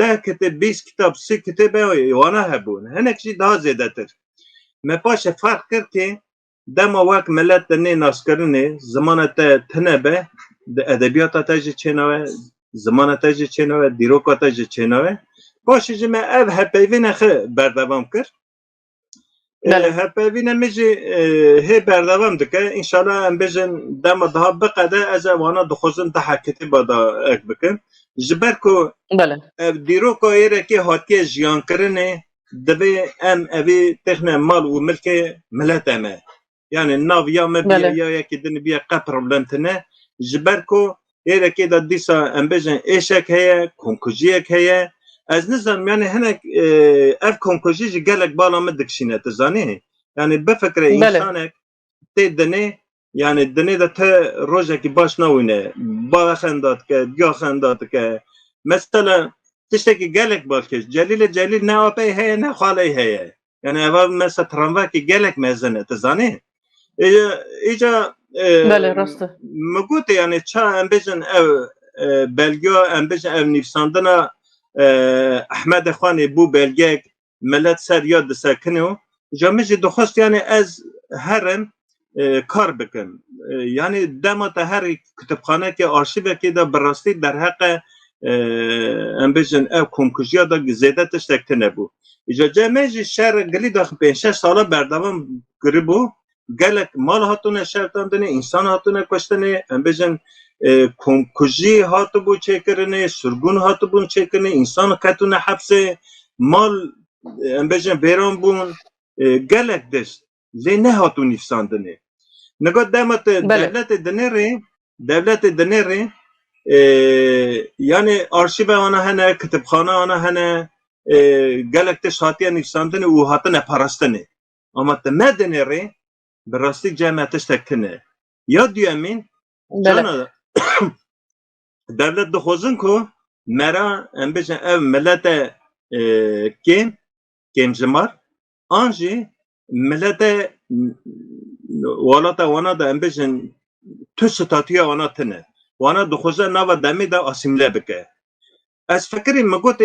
10 kitêb 20 kitap 30 kitêbe wana hebûn hinek jî daha zêdetir me paşê fark kir ki dema wek millet de nê naskirinê zimana te tune be di edebiyata te jî çênawe زمانه تا جی چنوه دیروکا تا جی چنوه باشه جی من او هپیوینه خی بردوام کر هپیوینه می جی هی بردوام دکه انشالله ام بیجن دم daha بقده از وانا دخوزن ده حکتی بادا اک بکن جبر کو دیروکا ایره که حاتی جیان کرنه دبی ام اوی تخنه مال و ملک ملت امه yani nav ya me biya ya yeki dini biya ka problem tine jber ko Ere ki da disa embejin eşek heye, konkujiyek heye. Ez nizam yani henek ev konkujiyi gelek bağlamı dikşine tizani. Yani befekre insanek te dene yani dene de te rojaki baş navine. Bağa xendat ke, diya xendat ke. Mesela tişteki gelek balkeş. Celil ne apey heye ne xaley heye. Yani eva mesela tramvaki gelek mezene tizani. İca بله راسته مگوته یعنی چه ام بجن او بلگیا ام بجن او نفساندنا احمد خانی بو بلگیک ملت سر یاد سکنه جامعه دخواست یعنی از هرم کار بکن یعنی دمات هر کتابخانه که آرشیو که دا براستی در حق ام بجن او کمکجیا دا زیده تشتکته نبو جامعه شهر گلی دا 5-6 ساله بردوام گریبو gelek mal hatune şertandine, insan hatune kostane, embejin komkuji hatu bu çekirine, sürgün hatu bu çekirine, insan katune hapse, mal embejin beran bun gelek des, le ne hatu nifsandine. Nega demet devlet deneri, yani arşive ana hene, kütüphane ana hene, gelek des hatiye nifsandine, u hatune parastane. Ama me deneri, براستی جمعیتش تکنه یا دیامین جانا devlet دخوزن کو مرا ام بجن ev millete kim jimar anji millete walata wana da em bejin tu statiya wana tine wana dixoze nava demi da asimile bike ez fikrim megot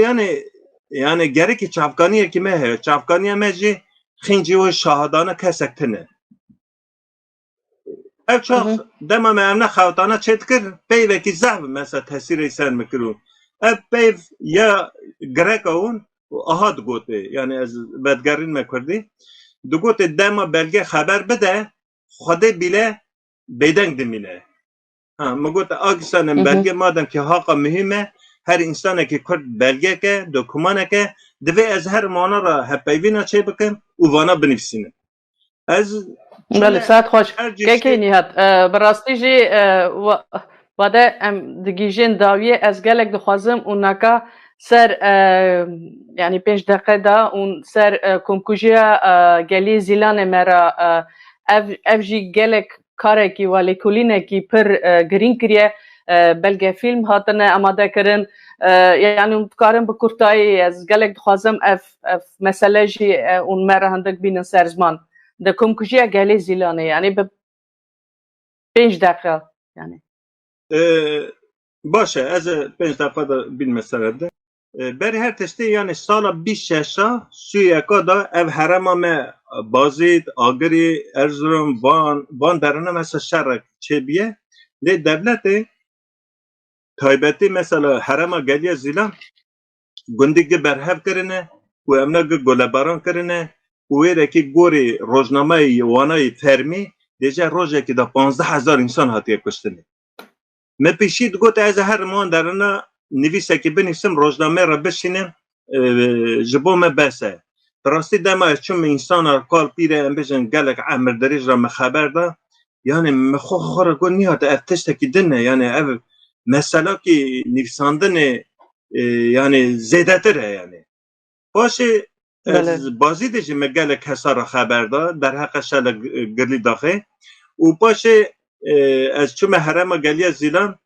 yani gereki çavkaniye kime he çavkaniye meji xinci ve şahadana kesek tine ev çok dema me emne xawtana çetkir peyveki zahv mesela tesiri sen mikru ev peyv ya grek avun ahad gote yani ez bedgarin mekurdi dugote dema belge haber bede xode bile beden dimine ha mugote agisanem belge madem ki haqa mühime her insana ki Kurd belge ke dokümane ke dve ez her manara hepeyvina çe bikim u vana binifsine ez بله ساعت خوش که نیهات براستی جی وده ام دگیجین داویه از گلک دخوازم اون نکا سر یعنی 5 دقیقه دا اون سر کمکوژیا گلی زیلان مرا اف جی گلک کاره کی ولی کلینه کی پر گرین کریه بلگه فیلم هاتنه آماده کرن یعنی کارم بکرتایی از گلک دخوازم اف مسئله جی اون مرا هندک بینن سر زمان ده کمکوژیا گلی زیلانه یعنی به 5 دقیقه یعنی باشه از 5 دقیقه da bilmeseler de beri her testi yani sala 26 Suyaka da ev harama me Bazid, Agri, Erzurum, Van derine mesela şerrek çebiye de devleti taybeti mesela harama geliye zilan gündeki berhev kerine و امنا گل باران کرنه و ویره که گوری روزنامه وانای فرمی دیجا روزه که دا 15,000 انسان هاتیه کشتنه من پیشید گوت از هر مان درنا نویسه که بنویسم روزنامه را بشینم جبو من بسه راستی دما چون انسان کال پیره ام بجن گلک عمر دریج را مخبر دا یعنی مخو خور گو نیات افتشت کی دنه یعنی او مثلا کی نویساندن یعنی زیاده تره یعنی باشه از بازی دیجی مگل کسا را خبر دا در حق شل گلی داخه و باشه از چون حرم گلی زیلان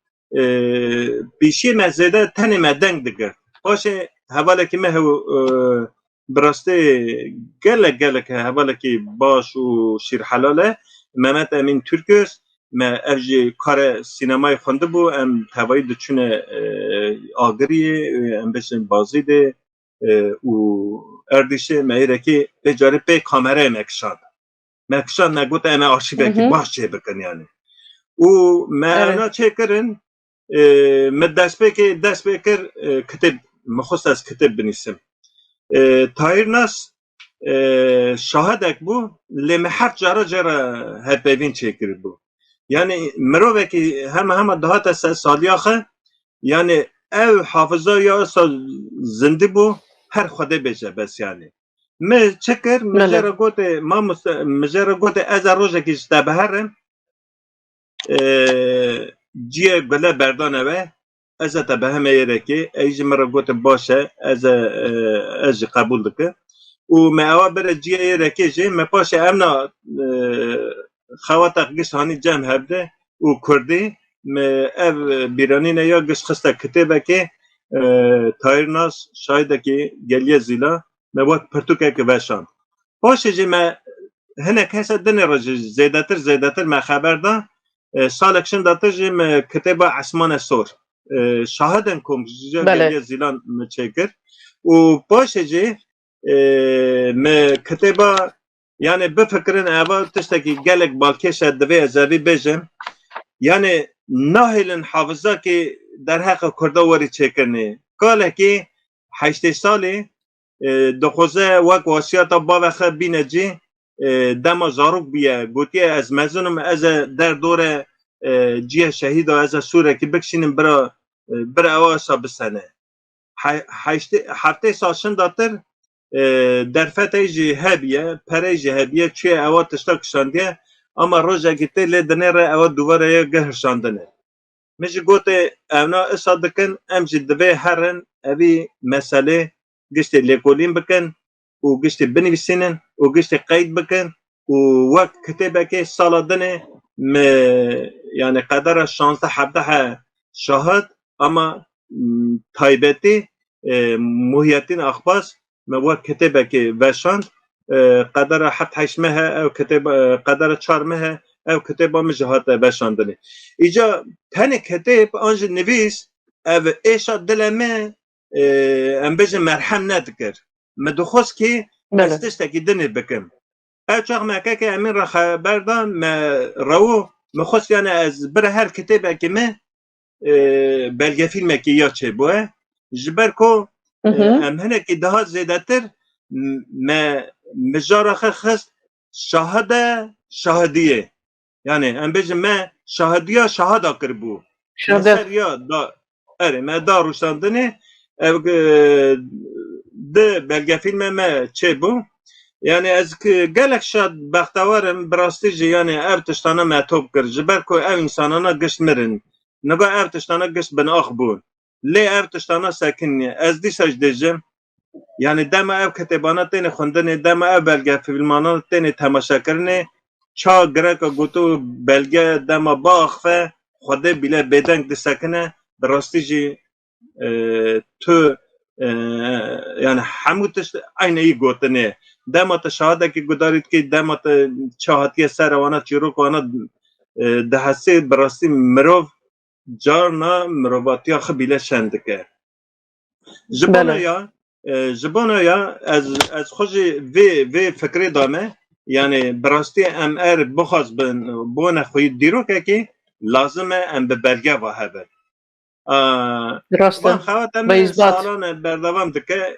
پیشی مزیده تنی مدنگ دگر باشه حواله که مه براسته گله که حواله که باش و شیر حلاله محمد امین ترکس ما افجی کار سینمای خونده بو ام توایی دچونه آگریه ام بشن بازی ده و اردیشه مهیره که بجاره به کامره مکشان نگوت اما آرشیبه که باش چه بکن یعنی و ما چه کرن ما دست بکر کتب مخصوص از کتب بنیسم تایر ناس شاهدک بو لما هر جارا هپیوین چه کرد بو یعنی مروه که همه دهات سالیاخه یعنی او حافظه یا زنده بو هر خوده بشه بس یعنی ما چکر مجرد گوته از روزه که جتا بهرم جیه گله بردانه و از تا به همه یره که ایج مرا گوته باشه از قبول دکه و ما بر جیه یره که جه ما پاشه امنا خواتق گشت هانی جمع هبده و کردی او بیرانی نیا گشت خسته کتبه که تایر ناس شایده که گلیه زیلا مواد پرتوکه که وشان باشه جه ما هنه کسا دنه را زیدتر ما خبر دا سالکشن داته جه ما کتبه عثمان سور شاهدن کم جه گلیه زیلان مچه و باشه جه ما کتبه یعنی بفکرن اول تشتکی گلک بالکش دوی ازوی بجم یعنی ناهلن حافظه که در حق کرده وری چه کنه کاله که 8 سالی دخوزه وک واسیاتا باوخه بینه جی دما زاروک بیه گوتیه از مزنم از در دور جیه شهید و از سوره که بکشینم برا اواسا بسنه 7 سال شنداتر در فتای جهبیه پره جهبیه چه اوه تشتا کشاندیه اما روزه گیته لیدنه را اوه دوباره یه گهرشاندنه میشه گوته اونا اصادکن امجی دوی هرن اوی مسئله گشت لیکولین بکن و گشت بنویسینن و گشت قید بکن و وقت کتبه که سالا دنه یعنی قدر 16-17 شاهد اما تایبتی محیطین اخباس مواد کتبه که وشاند قدر 7-8 ماه او کتب قدر 4 ماه او کتب مجهات وشاندنه ایجا تن کتب آنج نویس او ایشا دلمه ام بجه مرحم ندکر مدخوست که استشتا که دنه بکم او چاق مکه که امین را خبر دان رو مخوست یعنی از بر هر کتبه که بلگه فیلمه که یا چه بوه جبر کو ام هنه که ده زیده تر مجاره خست شاهدیه یعنی ام بجه من شاهدیه شاهده کربو شاهده دا اره من دا روشاندنه ده بلگه فیلم من چه بو یعنی از گلک شاد بختوارم براستی جه یعنی او تشتانه محتوب کرد جبر که او انسانانا گشت مرن نگاه او تشتانه گشت بن آخ بون لی او تشتانه سکنی از دیساج دیجم یعنی دم او کتبانه تین خوندنه دم او بلگه فیلمانه تین تماشا کرنه چا گرک گوتو بلگه دم باخفه خوده بیله بیدنگ دی سکنه براستی جه تو یعنی هموتش aynı iyi گوتنه دمات شهاده که گدارید که دمات چاهتی سر وانا چیروک وانا دهسته براستی مروف جارنا مروفاتی آخه بیله شنده که جبانه یا از خوش وی فکری دامه یعنی براستی ام بخواست بونه خوی دیرو که لازمه ام به بلگه واهبه درسته وان خواتم به اثبات سالان بردوام دکه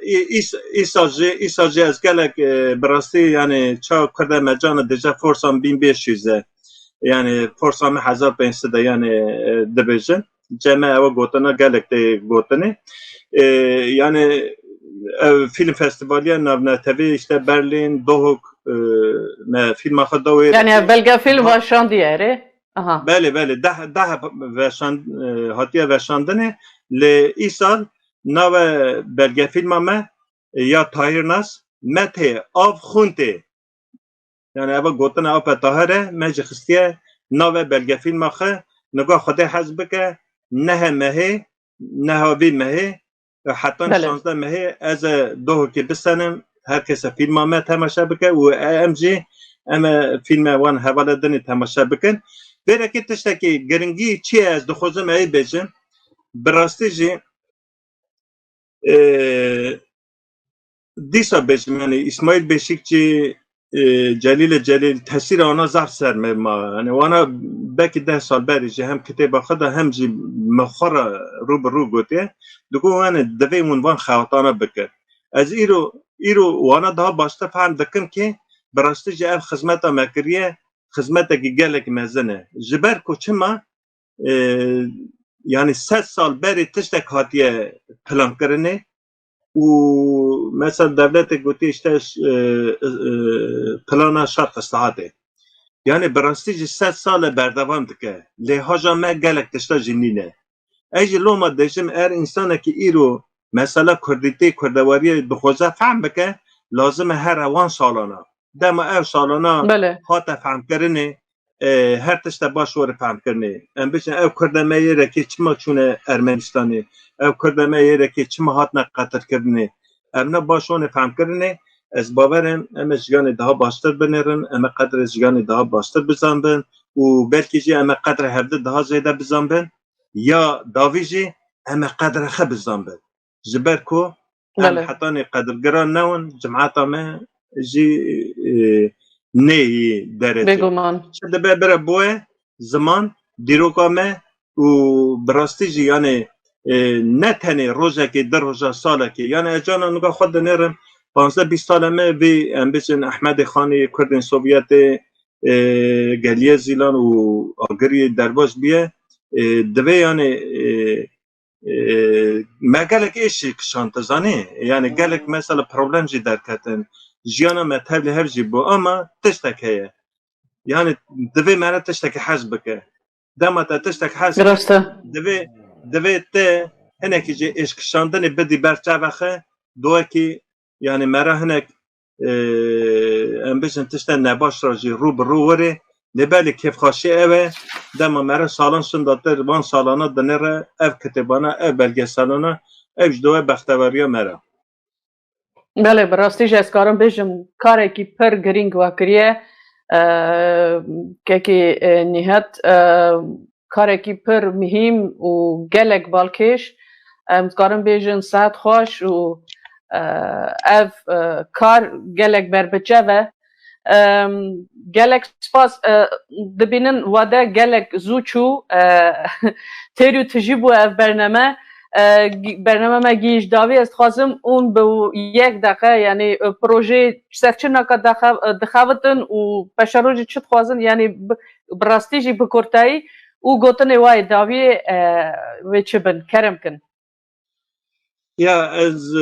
ایسا جی از گلک براستی یعنی چا کرده مجان دیجا فرسان بین بیشیزه یعنی فرسان 1500 یعنی دبیجن جمع او گوتنا گلک دی گوتنه یعنی فیلم فستیوالی ناونتوی işte برلین دوهک فیلم خود دوی yani belge film başan diğeri aha بله ده وشان هاتیه وشاندنه لی ای سال ناو بلگه فیلم ما یا تاهیر ناس مته آف خونته یعنی اول گوتن آف تاهره مجی خستیه ناو بلگه فیلم خه نگاه خود حزب که نه مهه نه هاوی مهه حتی 16 مهه از دوه که بسنم هر کس فیلم ما تماشا بکه و امجی اما فیلم وان حواله دنی تماشا بکن بره که تشتکی گرنگی چیه از دخوزم ای بیجن براستی جی دیسا بیجم یعنی اسماعیل بیشیکچی جلیل تاثیر آنها زرد سر ما یعنی وانا بکی 10 سال بری جی هم کتاب خدا هم جی مخور رو به رو گوته دکو وانا دوی منوان خواتانا بکر از ایرو وانا daha başta فهم دکم که براستی جی اف خدمت مکریه خدمت که گلک مزنه جبر کو چما yani 100 سال beri tiştek hatiye plan kirine و mesela devlet gotiye işte plana şart istihadı yani براستی 100 سال berdavam dike lehaja me gelek tişta jinine ej loma dejim er insana ki iro mesela kurdite kurdawariye dixoza fهم bike lazım her avan salana dema ev salana hata fهم kirine هر تشت باش ور فهم کنی ام بچن او کردمه یره که چما چونه ارمنستانی او کردمه یره که چما هات نقطر کردنی امنا باشونه فهم کردنی از باورم ام جگان daha باشتر بنرن ام قدر جگان daha باشتر بزنبن و بلکه جی ام قدر هفته daha زیاده بزنبن یا داویجی ام قدر خه بزنبن جبر کو ام حتانی قدر گران نون جماعت ما جی neyi derece. Beguman. Şimdi bere boye zaman dirokame u brastici yani ne tane rojaki der roja salaki yani ecana nuga khod nerim 15-20 سالمه وی امبیشن احمد خانی کردن سوویت گلیه زیلان و آگری درباش بیه دوی یعنی ما گلک ایشی کشانت زنی یعنی گلک مثلا پروبلم جی درکتن جیانا متهب هر جی بو اما تشتک هیه یعنی دوی مرا تشتک حزب که دما تا تشتک حزب دوی ته هنکی جی ایش کشاندن بدی برچه وخه دوه کی yani mera hinek ambişin tişten nebaş rajî rû bi rû were lêbelê kêfxweşî ew e dema mera salan şindattir van salana dinêre ev kitêbana ev belgeselana ev ji dowe bexteweriya mera. Belê bi rastî ji ez karim bêjim karekî pir girîng we kiriye kekî nîhet karekî pir mihîm û gelek balkêş em dikarin bêjin sehet xweş û ev kar gelek berbiçe ve gelek spas dibinin wade gelek zû çû têrû tijî bû ev bername me gîjdavî ez dixwazim ûn bi yek deqe yanî projê serçînaka dixebitin û peşerû jî çi dixwazin yanî bi rastî jî bi kurtayî û gotinê wayê daviyê wê çi bin kerem kin. Ya ez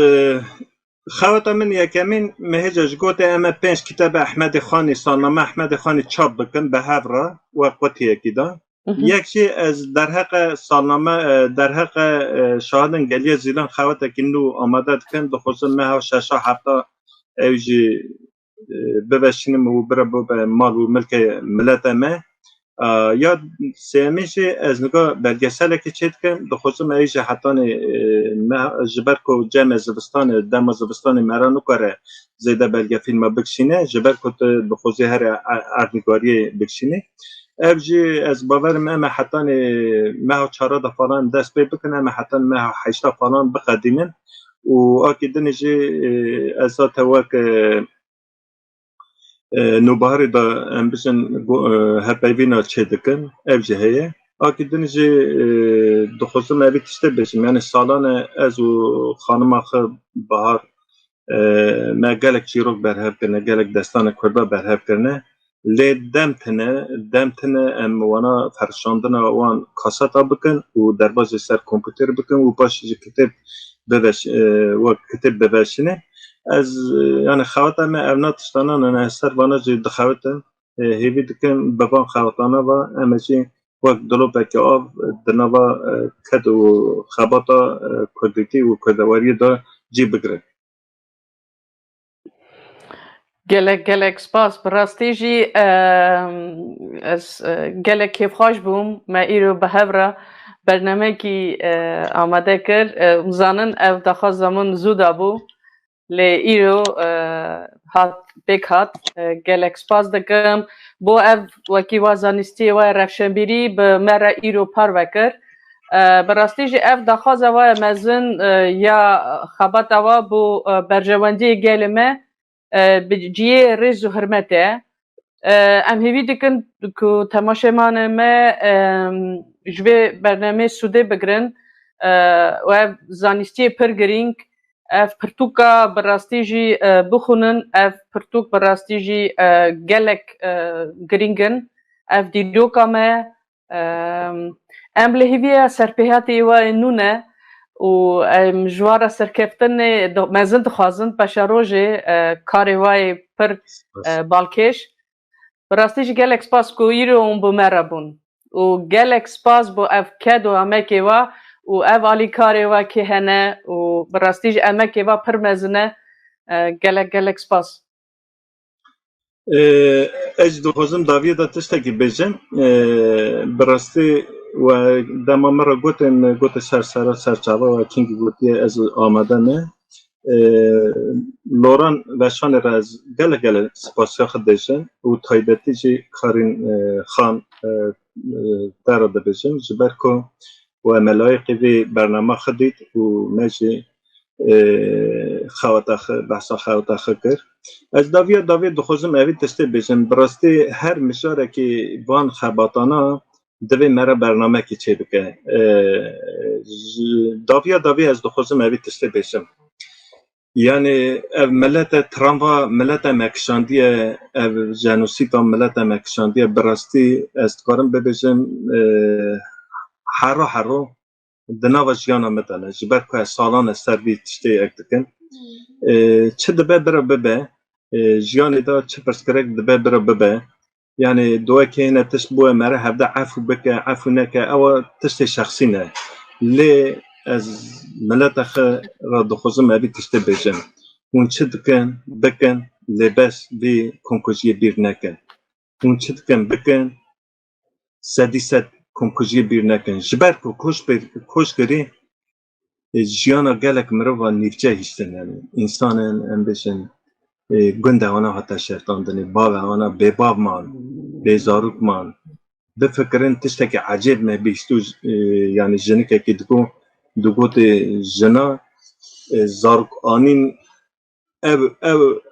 خواتا من یکمین مهجش گوته اما 5 کتاب احمد خانی سالنامه احمد خانی چاپ بکن به هفرا و قطعی یکی دا یکشی از در حق سالنامه در حق شاهدن گلیه زیلان خواتا که نو آماده کن دخوصن مه و ششا هفتا اوجی ببشینم و برا به مال و ملک ملت ما یا سیمیشی از نگاه belgesel که چید کن دخوصم ایجا حتان جبر کو جمع زبستان دم زبستان مرا نکاره زیده belge فیلم بکشینه جبر کو دخوزی هر ارنگاری بکشینه اوجی از باورم اما حتان مه و چارا دا فالان دست بی بکنه اما حتان مه و حیشتا فالان بقدیمن و آکی دنجی از تواک نوبهاری دا امبیشن هپیوینا چه دکن اف جهیه Akidin jî dixwazim evî tiştê bêjim, yani salane ez û xanima xwe Bahar me gelek çîrok berhev kirine, gelek destanek Kurda berhev kirine. Lê dem tune em wana ferşandina wan kaseta bikin û derbasî ser kompûter bikin û paşî jî kitêb wek kitêb biveşîne. Ez yani xeweta me ev na tiştanan em ez ser vana jî dixewitim, hêvî dikim bi van xewetana ve em jî wek dilopeke av di nava ket û xebata kurdîtî û kurdewariyê de cî bigirin. gelek spas bi rastî jî ez gelek kêfxweş bûm me îro bi hev re bernamekî amade kir. Zanin ev daxwaza min zû dabû lê îro hat pêk hat. Gelek spas dikim bo ev wekî wa zanîstiyê we rewşenbîrî bi me re îro parve kir. Bi rastî jî ev daxwaza we mezin ya xebata we bû berjewendiyê gelê me bi ciyê rêz û hirmetê ye. Em hêvî dikin ku temaşemanê me ji vê bernameyê sûdê bigirin û ev zanîstiyê pir girîng. Ev pirtûka bi rastî jî bixwînin, ev pirtûk bi rastî jî gelek girîng in. Ev dîroka me em li hêviya serpêhatê we nû ne û em ji wara serkeftinê mezin dixwazin paşa rojê karê we yê pir balkêş. Bi rastî jî gelek spas ku îro hûn bi me re bûn û gelek spas bo ev ket û emekê we û ev alîkarê we kê hene û bi rastî jî emekê we pir mezin e. Gelek spas. Ez dixwazim daviyê de tiştekî bêjim. Bi rastî we dema me re gotin ser serçava we kîngî gotiye ez amade me. Loran Veşanê re ez gelek spasiya xwe dêjim û taybetî jî Karîn Xan te re dibêjim ji ber ku we me layıqê vê bername xwe dît û me jî behsa xeweta xwe kir. Ez daviyê dixwazim evî tiştê bêjim. Bi rastî her mijarekî van xebatana divê me re bernamekî çê bike. Daviyê ez dixwazim evî tiştê bêjim. Yani ev millete travma millete me kişandiye, ev jenosîda millete me kişandiye bi rastî ez dikarim bibêjim hero di nava jiyana me de ne ji ber ku ez salan ez ser vî tiştê ek dikim. Çi dibe bire bibe, jiyanê de çi pirsgirêk dibe bire bibe. Yani dewekî hene tişt bûye me re hevde efû bike efû neke ew tiştê şexsî ne. Lê ez milleta xwe re dixwazim evî tiştê bêjim. Hûn çi dikin bikin lê bes vê komkujiyê bîr nekin. Hûn çi dikin bikin sedî sed komkujiyê bîr nekin. Ji ber ku koşgirî jiyana gelek mirova nîvce hîştin yani. İnsanên em bêjin gundê wana hate şertandinê, bavê wana bêbav man, bêzarok man. Bifikirin tiştekî ecêb me bîstû yani jinikekî digotê jina zarok anîn ev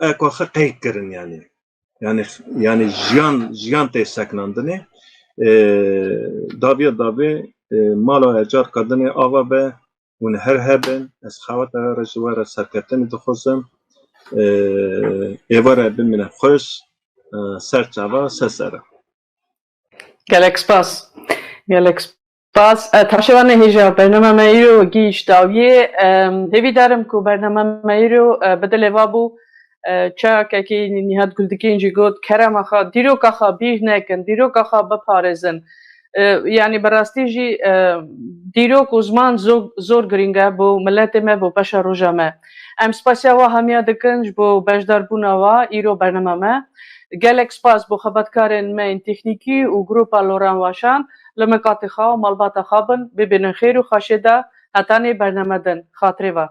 eka xwe qeyk kirin yani. Yani jiyan tê seknandinê. Davê mala ecar kadinê ava be hûn her hebin. Ez xeweta re ji we re serkeftinê dixwazim. Êvar e bimîne xweş serçava sesere. Gelek spas. Temaşevanê hêja bername me îro gîj dawiyê. Hêvî darim ku bername me îro bi dilê we bû. Çayekekî Nîhat Guldikên jî got kerema xwe dîroka xwe bîr nekin, dîroka xwe biparêzin. Yani bi rastî jî dîrok û ziman zor girîng e bo milletê me, bo paşa roja me. Em spasiya we hemiya dikin ji bo bejdarbûna we îro bername me. Gelek spas bo xebatkarên me ên teknîkî û grupa Loran Weşan li miqatê xwe û malbata xwe bin. Bibînin xêr û xweşê de hetanê bername din. Xatirê ve.